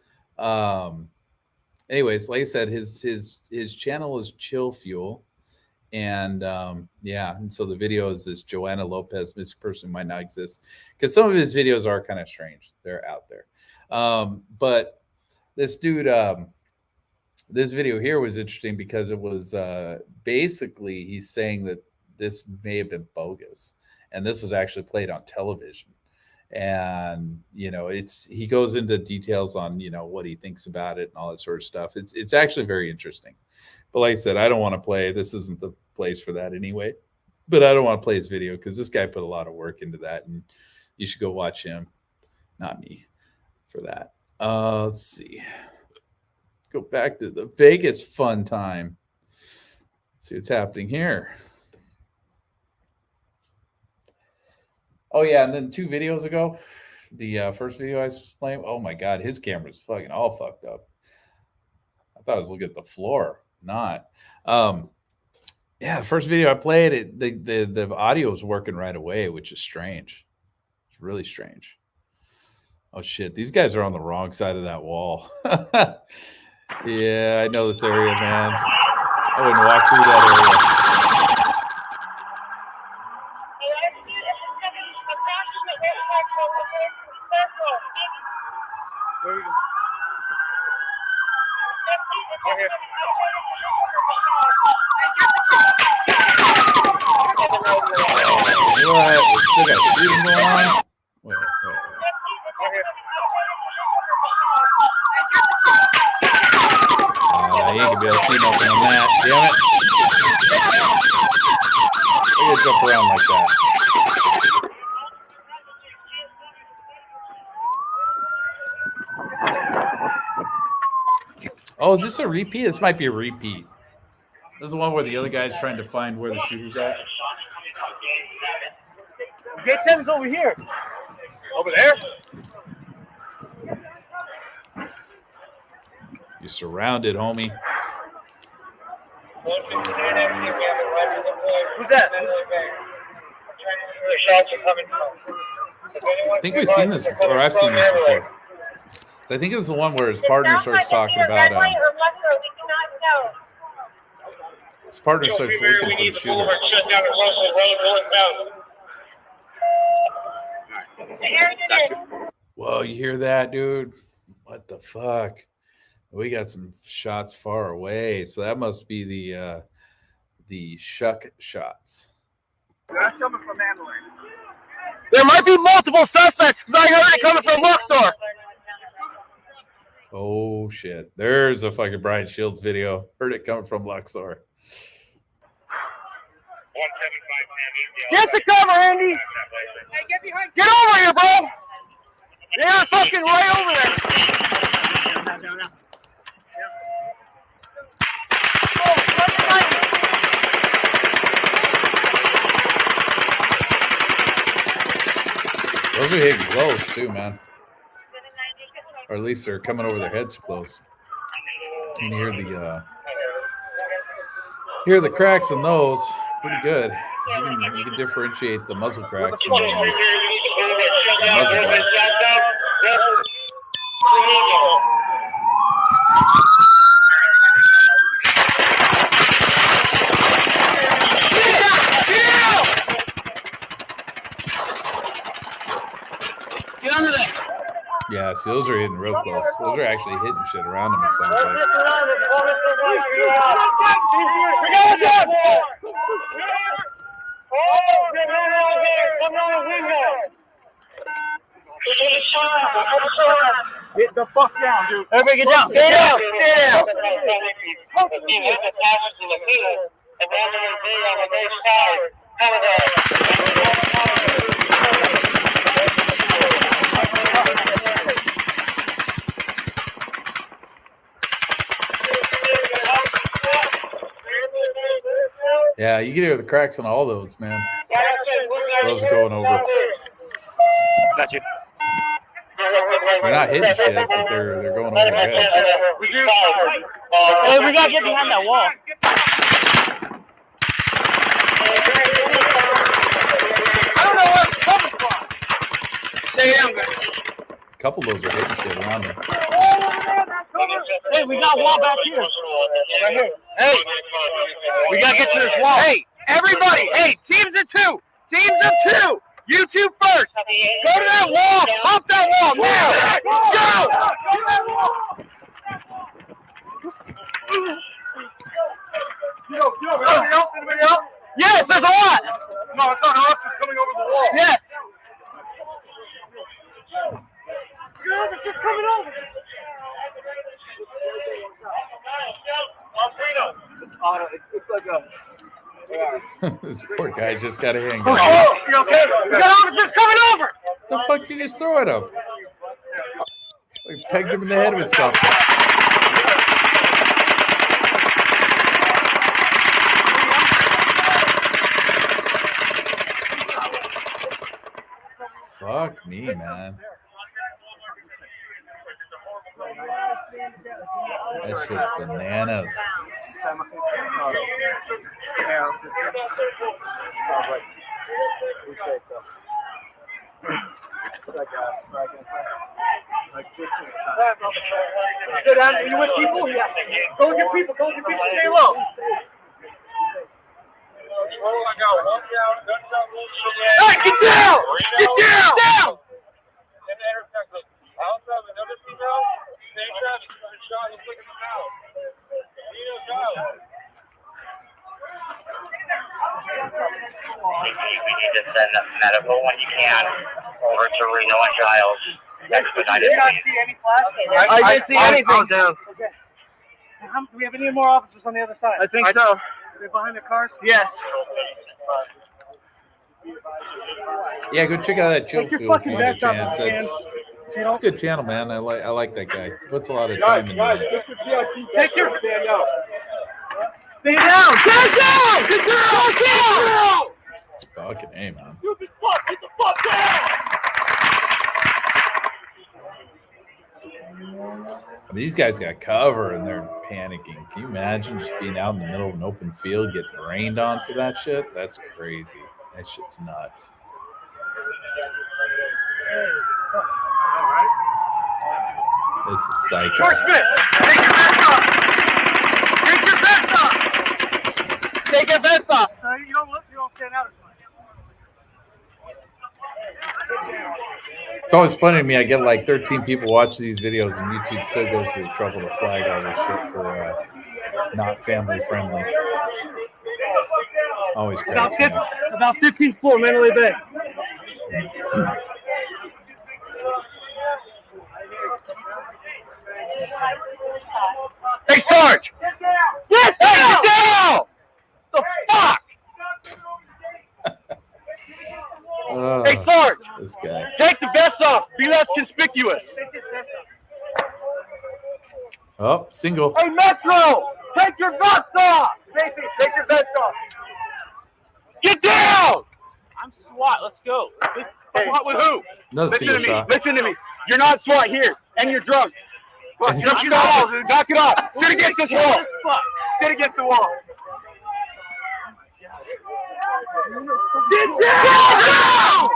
anyways, like I said, his channel is Chill Fuel, and and so the video is this Joanna Lopez missing person who might not exist, because some of his videos are kind of strange. They're out there, but this dude, this video here was interesting because it was basically he's saying that this may have been bogus, and this was actually played on television. And he goes into details on what he thinks about it and all that sort of stuff. It's actually very interesting. But like I said, I don't want to play. This isn't the place for that anyway. But I don't want to play his video because this guy put a lot of work into that, and you should go watch him, not me, for that. Let's see. Go back to the Vegas fun time. Let's see what's happening here. Oh, yeah, and then 2 videos ago, the first video I was playing, oh, my God, his camera's fucking all fucked up. I thought I was looking at the floor. Not. The first video I played, the audio was working right away, which is strange. It's really strange. Oh, shit, these guys are on the wrong side of that wall. Yeah, I know this area, man. I wouldn't walk through that area. What? We still got shooting going on? Wait. You ain't gonna be able to see nothing on that. Damn it. We're gonna jump around like that. Oh, is this a repeat? This might be a repeat. This is the one where the other guy's trying to find where the shooter's at. Gate 10 is over here. Over there? You're surrounded, homie. Who's that? I think we've seen this before. I've seen this before. So I think it's the one where his partner starts talking about his partner starts looking for the shooter. Whoa, you hear that, dude? What the fuck? We got some shots far away, so that must be the shuck shots. That's coming from Mandalay. There might be multiple suspects because I heard it coming from Luxor. Oh shit! There's a fucking Brian Shields video. Heard it coming from Luxor. Get the cover, Andy. Get over here, bro. They're fucking right over there. Those are hitting close too, man. Or at least they're coming over their heads close. You can hear the cracks in those pretty good. You can differentiate the muzzle cracks from the muzzle blades. Yeah, see, those are hitting real close. Those are actually hitting shit around them, it sounds like. Get the fuck down, dude. Everybody get down. Stay down. Stay down. Abandonment B on the base side. Yeah, you can hear the cracks on all those, man. Those are going over. Got you. They're not hitting shit, but they're going over your head. Hey, we gotta get behind that wall. I don't know where it's coming from. Stay down, guys. A couple of those are hitting shit around them. Hey, we got a wall back here. Right here. Hey, we gotta get to this wall. Hey, everybody. Hey, teams of two. Teams of two. You two first. Go to that wall. Hop that wall now. Go. Anybody else? Yes, there's a lot. No, it's not us. It's coming over the wall. Yes. It's just coming over. It's like a. This poor guy's just got a handgun. Oh, you okay? We got officers coming over. The fuck you just throw at him? Like pegged him in the head with something. Fuck me, man. That shit's bananas. Go down. Are you with people? Yeah. Go with your people. Go with your people. Stay low. Hey, get down! Get down! Down! We need to send medical when you can over to Reno and Giles. Expedited. Did not see any flash? I didn't see anything. Down. Okay. Do we have any more officers on the other side? I think so. Are they behind the cars? Yes. Yeah, go check out that chill field if you get a chance. It's a good channel, man. I like that guy. Puts a lot of time into it. Take your stand down. Stay down! Stand down! Get down! Get down! Fucking A, man. You can fuck! Get the fuck down! I mean, these guys got cover and they're panicking. Can you imagine just being out in the middle of an open field getting rained on for that shit? That's crazy. That shit's nuts. This is psycho. George Smith, take your vest off! Take your vest off! Take your vest off! You don't stand out as much. It's always funny to me. I get like 13 people watching these videos, and YouTube still goes to the trouble to flag all this shit for not family friendly. Always cracks me up. About 15th floor, Mandalay Bay. Hey, Sarge! Get down! Hey, get down! The fuck? Hey, Sarge! This guy. Take the vest off. Be less conspicuous. Oh, single. Hey, Metro! Take your vest off! Stacy, take your vest off. Get down! I'm SWAT. Let's go. SWAT with who? Another single shot. Listen to me. You're not SWAT here, and you're drunk. Knock it off, dude. Knock it off. Sit against this wall. Sit against the wall. Sit down!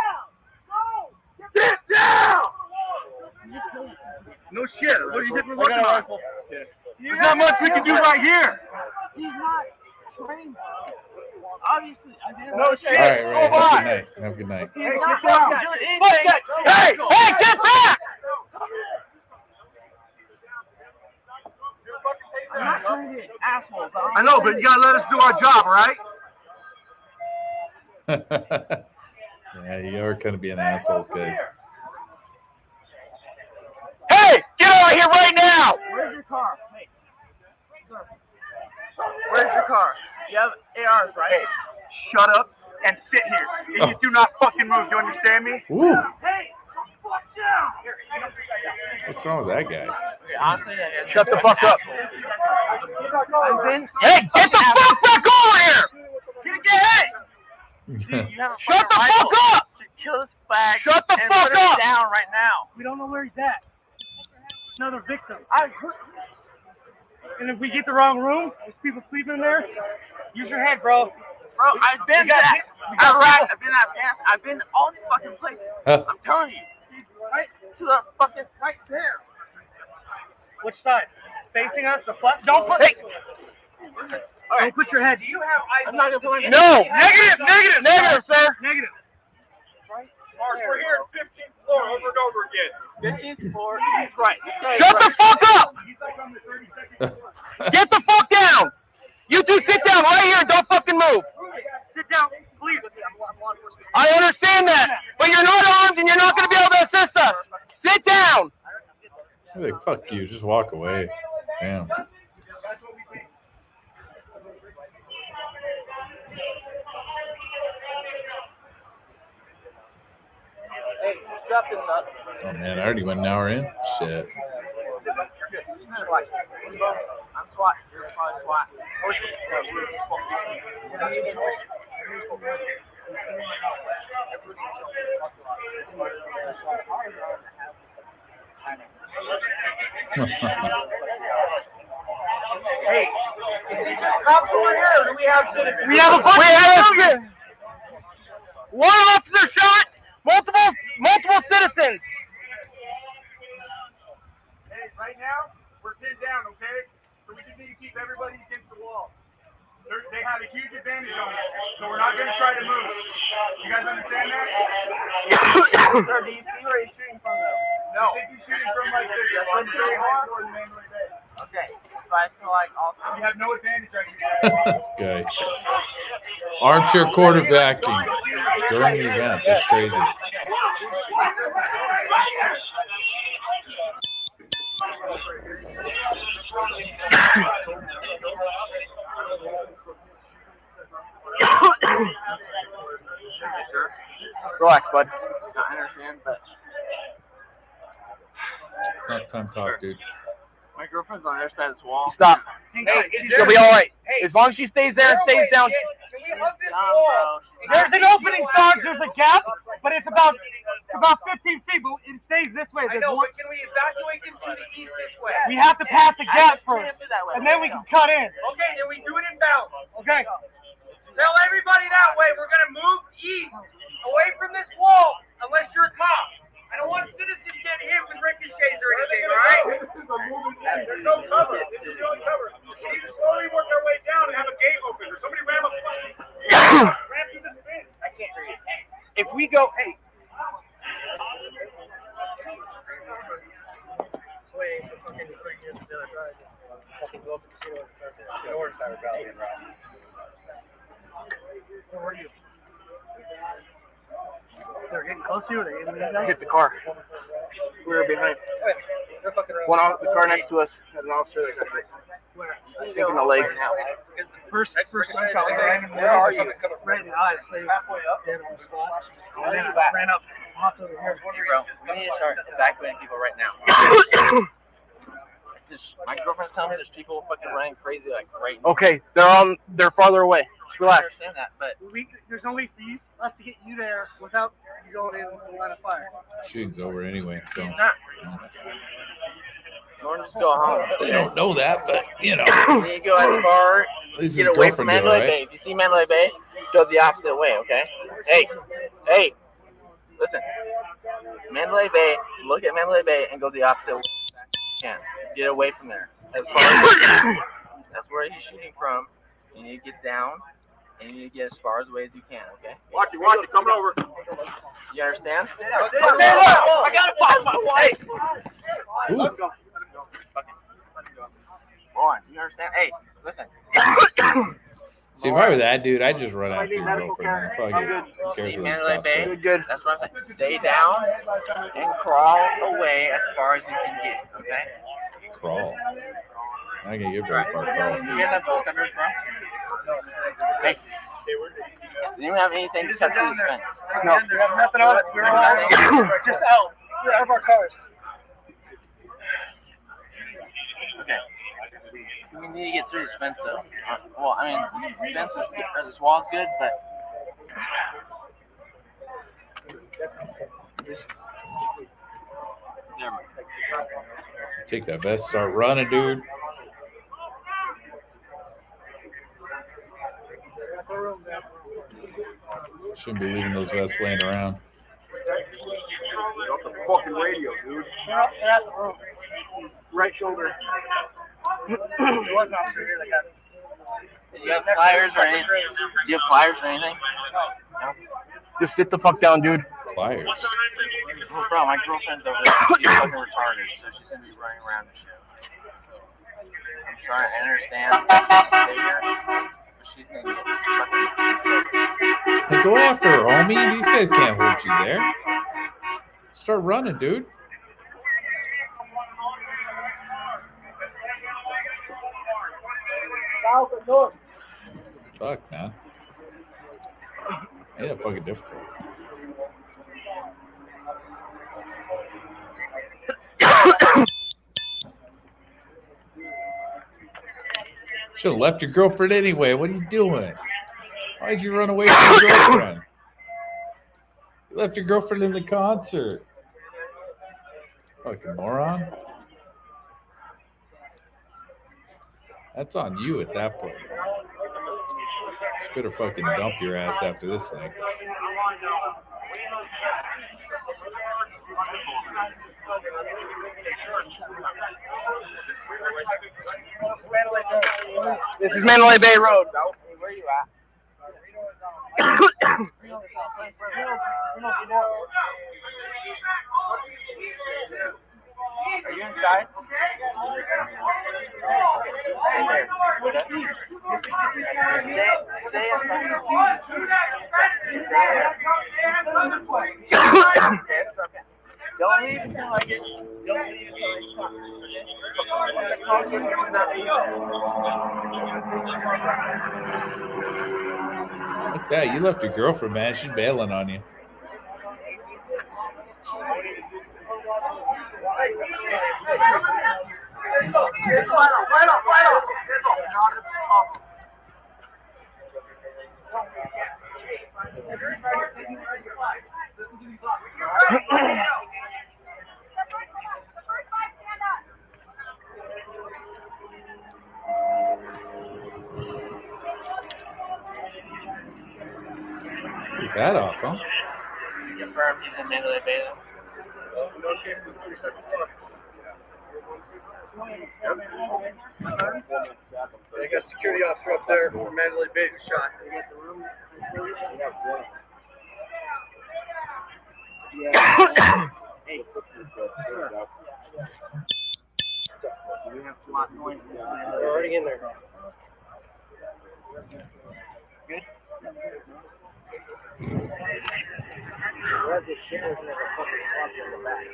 Sit down! No shit. What are you hitting with a rifle? There's not much we can do right here. He's not trained. Obviously, I didn't. No shit. All right. Have a good night. Hey, get down. Hey, get back! I'm not trying to get assholes. I know, but you gotta let us do our job, all right? Yeah, you are kind of being assholes, guys. Hey, get over here right now! Where's your car? Hey, sir. Where's your car? You have ARs, right? Hey, shut up and sit here. And you do not fucking move. Do you understand me? Woo. Hey, fuck down. What's wrong with that guy? Shut the fuck up. Hey, get the fuck back over here! Hey! Shut the fuck up! Kill this bag. Shut the fuck up! Down right now. We don't know where he's at. Another victim. And if we get the wrong room, there's people sleeping in there. Use your head, bro. Bro, I've been back. Iraq. I've been Afghanistan. I've been all these fucking places. I'm telling you. Right to the fucking right there. Which side? Facing us? The front? Don't put. Hey. All right. Don't put your head. Do you have eyes? I'm not gonna put my. No. Negative, sir. Negative. Right. Mark, we're here at 15th floor over and over again. 15th floor. Right. Shut the fuck up. Get the fuck down. You two sit down right here and don't fucking move. Sit down, please. I understand that, but you're not armed and you're not going to be able to assist us. Sit down. Like, fuck you. Just walk away. Damn. Oh man, I already went an hour in. Shit. I'm SWAT. You're SWAT. Hey, cops over here. Do we have citizens? We have a bunch of citizens. One officer shot. Multiple citizens. Hey, right now we're pinned down, okay? So we just need to keep everybody against the wall. They have a huge advantage on us, so we're not going to try to move. You guys understand that? Sir, do you see where he's shooting from, though? No. I think he's shooting from like this. From very high towards the main way bay. Okay. So I feel like also you have no advantage right here. This guy. Armchair quarterbacking during the event. That's crazy. Relax, bud. I understand, but It's not time to talk, dude. my girlfriend's on the other side of this wall. Stop. Hey, she'll be all right. As long as she stays there and stays down. There's an opening, Sarge. There's a gap, but it's about 15 feet, but it stays this way. I know, but can we evacuate them to the east this way? We have to pass the gap first, and then we can cut in. Okay, then we do it inbound. Okay. Tell everybody that way. We're going to move east, away from this wall, unless you're a cop. I don't want citizens to get hit with ricochets or anything, all right? There's no cover. This is the only cover. We need to slowly work our way down and have a gate open, or somebody ram through this fence. I can't hear you. If we go, hey. Where are you? They're getting close to you. They hit the car. We were behind. One on the car next to us had an officer that got hit. I think in the leg. First gunshot ran. Where are you? Right in the eyes. Halfway up. Dead on the spot. And then I ran up. Hopped over here. Bro, we need to start evacuating people right now. My girlfriend's telling me there's people fucking running crazy like right now. Okay, they're farther away. Just relax. I understand that, but there's only for us to get you there without you going in the line of fire. Shooting's over anyway, so. It's not. Just go home. They don't know that, but you know. You need to go as far. Get away from Mandalay Bay. If you see Mandalay Bay, go the opposite way, okay? Hey, listen. Mandalay Bay, look at Mandalay Bay and go the opposite way. Can get away from there. As far as that's where he's shooting from. You need to get down and you need to get as far away as you can, okay? Watch it, coming over. You understand? Okay, look, I gotta find my wife. Hey, let's go. Come on, you understand? Hey, listen. See, if I were that dude, I'd just run after your girlfriend. Who cares what Mandalay Bay, good. That's what I'm saying. Stay down and crawl away as far as you can get, okay? Crawl. I can get very far crawling. You guys have both numbers, bro? Hey. Do you have anything to touch with this fence? No. We have nothing on it. We're all just out. We're out of our cars. Okay. We need to get through this fence, though. Well, I mean, the fence is, this wall's good, but... Never mind. Take that vest, start running, dude. Shouldn't be leaving those vests laying around. The fucking radio, dude. Right shoulder. Do you have pliers or anything? Do you have pliers or anything? No. Just sit the fuck down, dude. Pliers. No problem. My girlfriend's over there. She's fucking retarded, so she's gonna be running around and shit. I'm sorry, I understand. She's gonna get fucking... Hey, go after her, homie. These guys can't hold you there. Start running, dude. Fuck, man. Ain't that fucking difficult. Should have left your girlfriend anyway. What are you doing? Why'd you run away from your girlfriend? You left your girlfriend in the concert. Fucking moron. That's on you at that point. You better fucking dump your ass after this thing. This is Mandalay Bay Road. Where are you at? Are you inside? Don't leave until I get. Don't leave until I Like that. You left your girlfriend, man. She's bailing on you. Took his hat off, huh? Confirm he's in Mandalay Bay, though. They got security officer up there for Mandalay Bay shot. Hey. We have SWAT noise. They're already in there. Good? Where's the sheriff and a fucking clock in the back?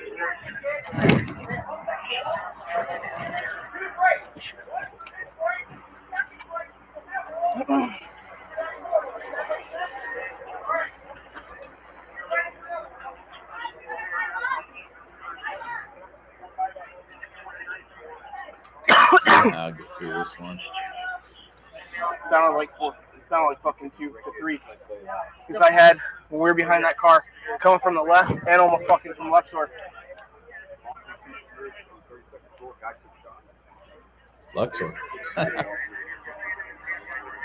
I'll get through this one. Sounded like fucking 2 to 3. Because I had, when we were behind that car, coming from the left and almost fucking from the left side. Luxor.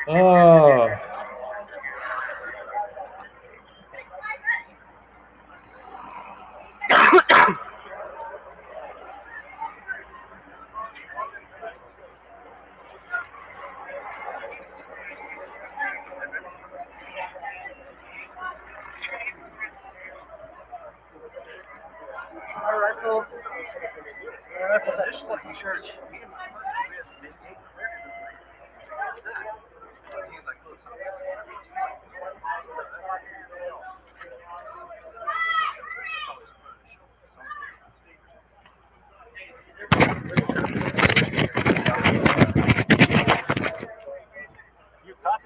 Oh. Alright, cool. That's this fucking church. You copy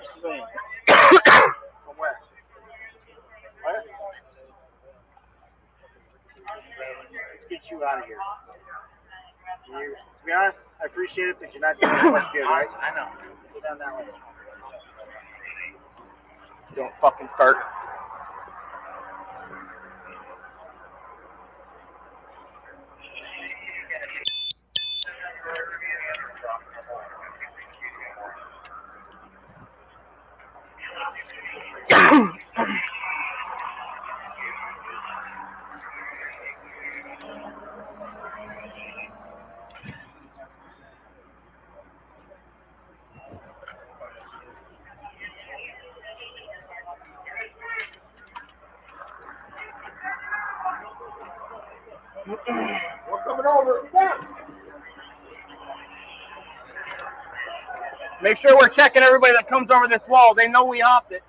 Let's get you out of here. To be honest, I appreciate it, but you're not doing too much good, right? I know. Go down that way. Don't fucking start. We're coming over. Make sure we're checking everybody that comes over this wall. They know we hopped it.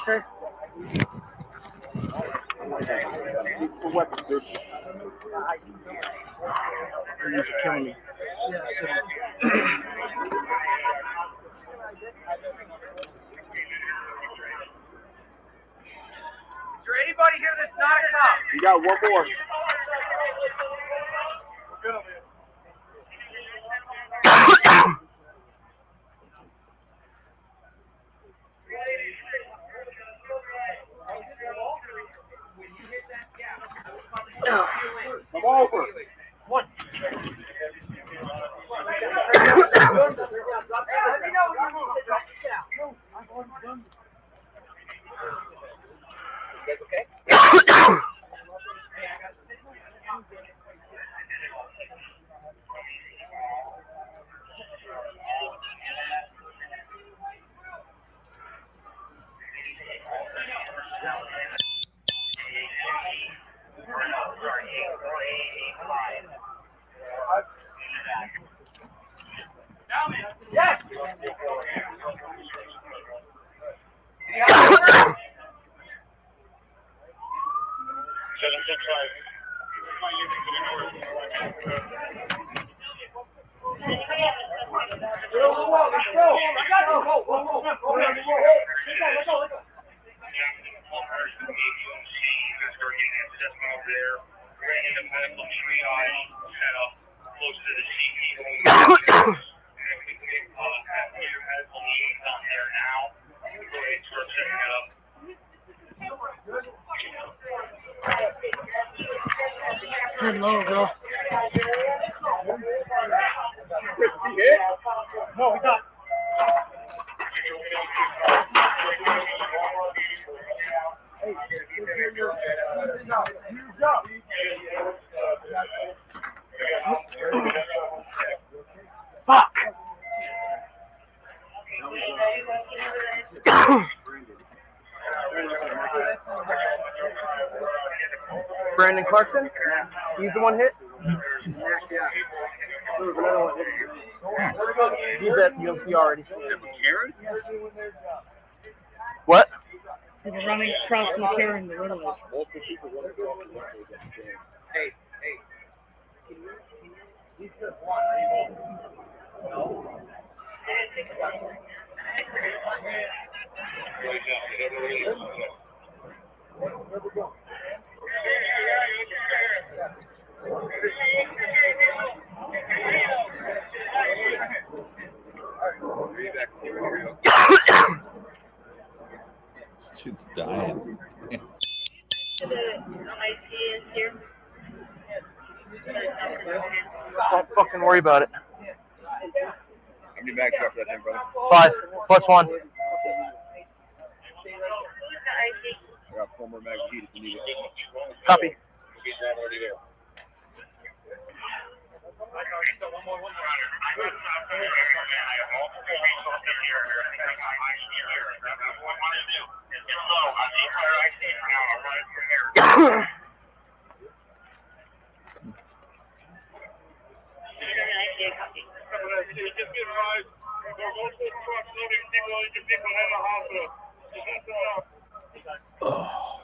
Okay. Weapons, bitch. You're killing me. Is there anybody here that's not a cop? You got one more. We're good over here. Come over. One. Yes. Hello, girl. No, we got. Fuck. Brandon Clarkson? He's the one hit? He's at UMC already. What? They were running across the McCarran, the runaway. Hey. This dude's dying. Don't fucking worry about it. How many bags after that thing, brother? 5 plus 1. I got 4 more bags heat if you need it. Copy. Oh.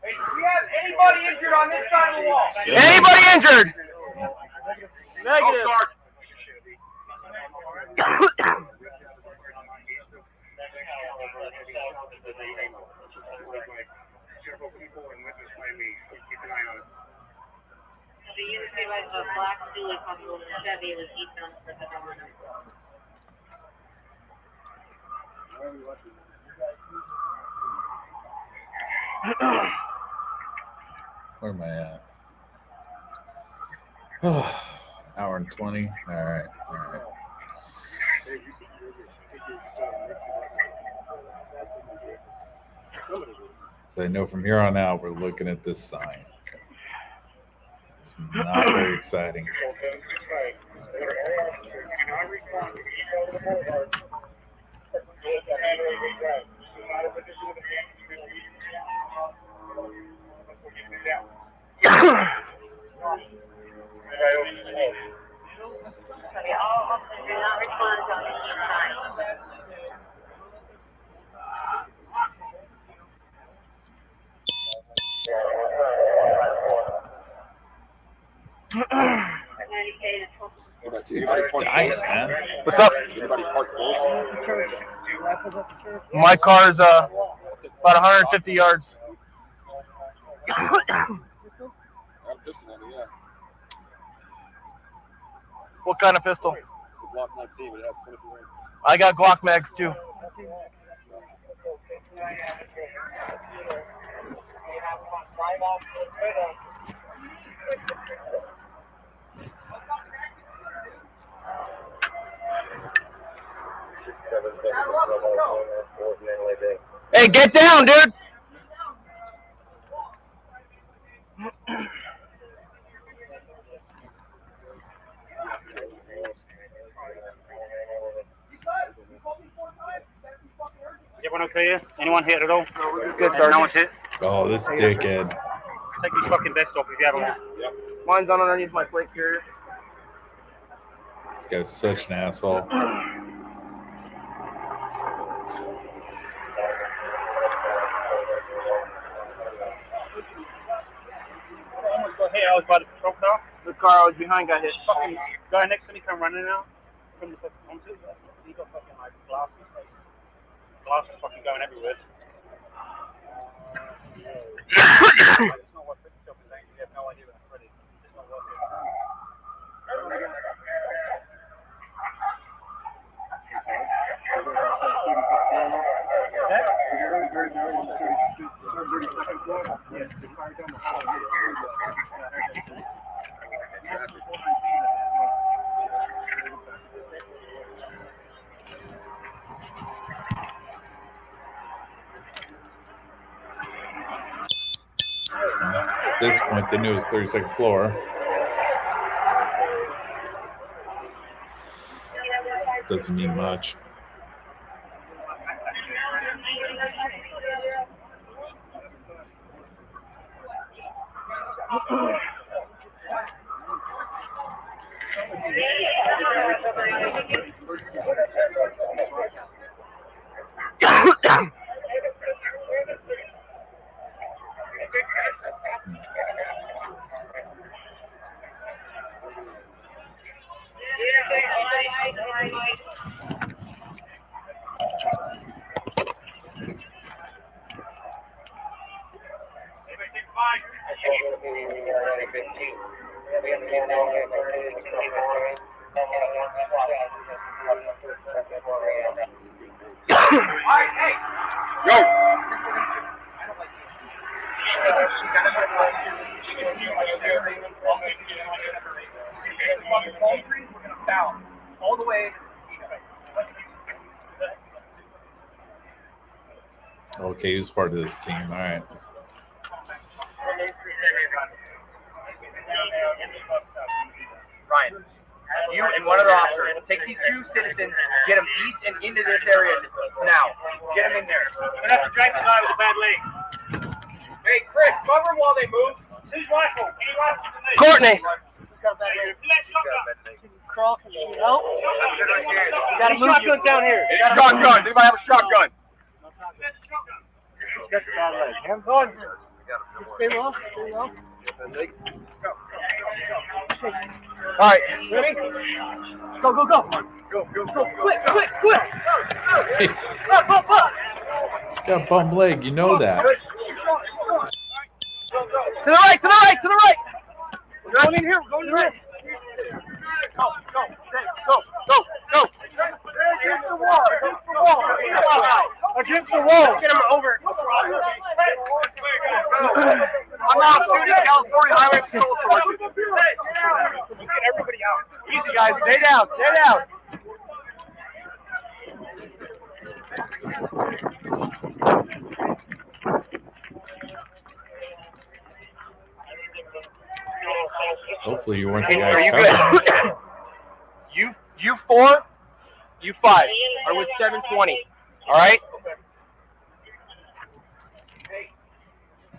Hey, do we have anybody injured on this side of the wall? Anybody injured? Negative. Where am I at? Oh, hour and 20. All right. All right. So I know from here on out, we're looking at this sign. It's not very exciting. This dude's like dying, man. What's up? My car is about 150 yards. What kind of pistol? I got Glock mags too. Hey, get down, dude! Everyone okay? Anyone hit at all? Good, sir. No one's hit? Oh, this dickhead. Take your fucking vest off if you have one. Mine's on underneath my plate carrier. This guy's such an asshole. Hey, I was by the patrol car. The car I was behind got hit. Fucking guy next to me come running out from the fucking concert. He got fucking like glasses. Glasses fucking going everywhere. It's not what fixed stuff is actually. You have no idea when it's ready. It's not worth it. At this point, they knew it was 32nd floor. Doesn't mean much. Okay, he was part of this team. All right. Ryan, you and one of the officers take these two citizens, get them east and into this area now. Get them in there. We're gonna have to drag the guy with a bad leg. Hey, Chris, cover while they move. Who's rifle? Any rifle tonight? Courtney. Crawl from the help. You gotta move. Shotgun down here. Shotgun. Anybody have a shotgun? Get the bad leg. Hands on. Stay low. Stay low. All right. Ready? Go, go, go. Go, go, go. Quick, quick, quick. Hey, Up, up, up. he's got a bum leg. You know that. To the right, to the right, to the right. We're going in here. We're going in here. Go, go, go, go, go. Against the wall. Against the wall. Against the wall. Get him over. I'm off duty, California Highway Patrol Authority. Get everybody out. Easy, guys. Stay down. Stay down. Hopefully you weren't the guy. Are you good? You 4, you 5 are with 720. All right? Hey,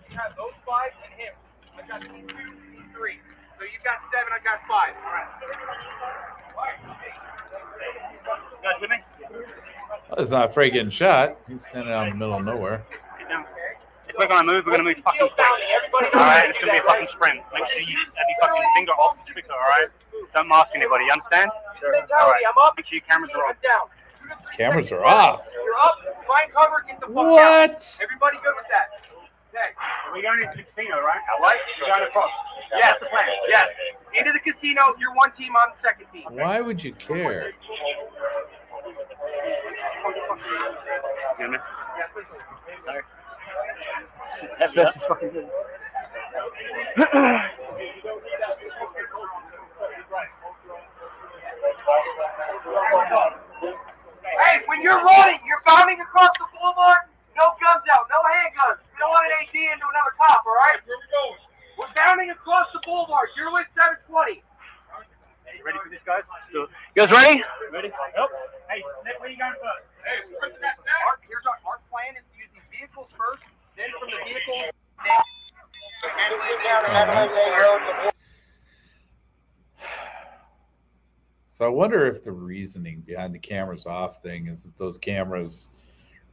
you have those 5 and him. I got 2, 3. So you got 7, I got 5. All right. You guys with me? Well, it's not afraid of getting shot. He's standing out in the middle of nowhere. If we're gonna move fucking quick. Alright, it's gonna be a fucking sprint. Make sure you have your fucking finger off the trigger, alright? Don't mask anybody, you understand? Sure. Alright, make sure your cameras are off. Cameras are off. You're up, find cover, get the fuck What? out. Everybody good with that? Okay. We're going into the casino, right? Alright, we're going across. Yes, the plan. Yes. Into the casino, you're one team, I'm the second team. Why would you care? That's fucking good. Hey, when you're running, you're bounding across the boulevard, no guns out, no handguns. We don't want an AD into another cop, all right? Where we going? We're bounding across the boulevard. You're with 720. You ready for this, guys? You guys ready? Ready? Yep. Hey, Nick, where you going first? Hey, here's our plan is to use these vehicles first, then from the vehicles. So I wonder if the reasoning behind the cameras off thing is that those cameras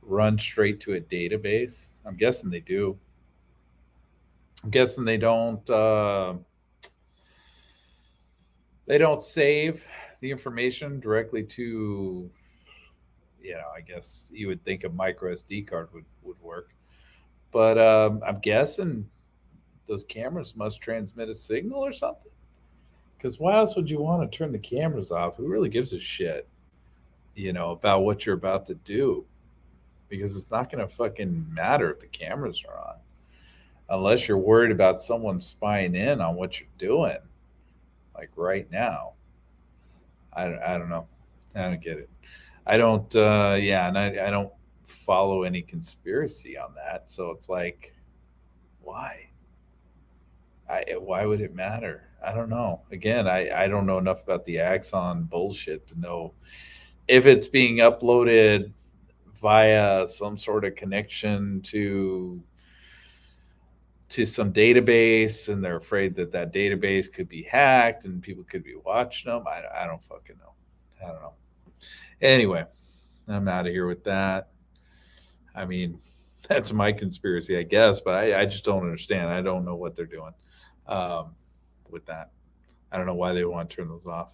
run straight to a database. I'm guessing they do. I'm guessing they don't save the information directly to, I guess you would think a micro SD card would work. But I'm guessing those cameras must transmit a signal or something. Because why else would you want to turn the cameras off? Who really gives a shit, about what you're about to do? Because it's not going to fucking matter if the cameras are on. Unless you're worried about someone spying in on what you're doing. Like right now. I don't know. I don't get it. I don't, and I don't follow any conspiracy on that. So it's like, why? Why would it matter? I don't know. Again, I don't know enough about the Axon bullshit to know if it's being uploaded via some sort of connection to some database, and they're afraid that database could be hacked and people could be watching them. I don't fucking know. I don't know. Anyway, I'm out of here with that. I mean, that's my conspiracy, I guess, but I just don't understand. I don't know what they're doing with that. I don't know why they want to turn those off.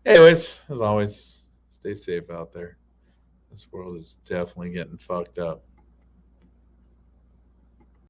Anyways, as always, stay safe out there. This world is definitely getting fucked up.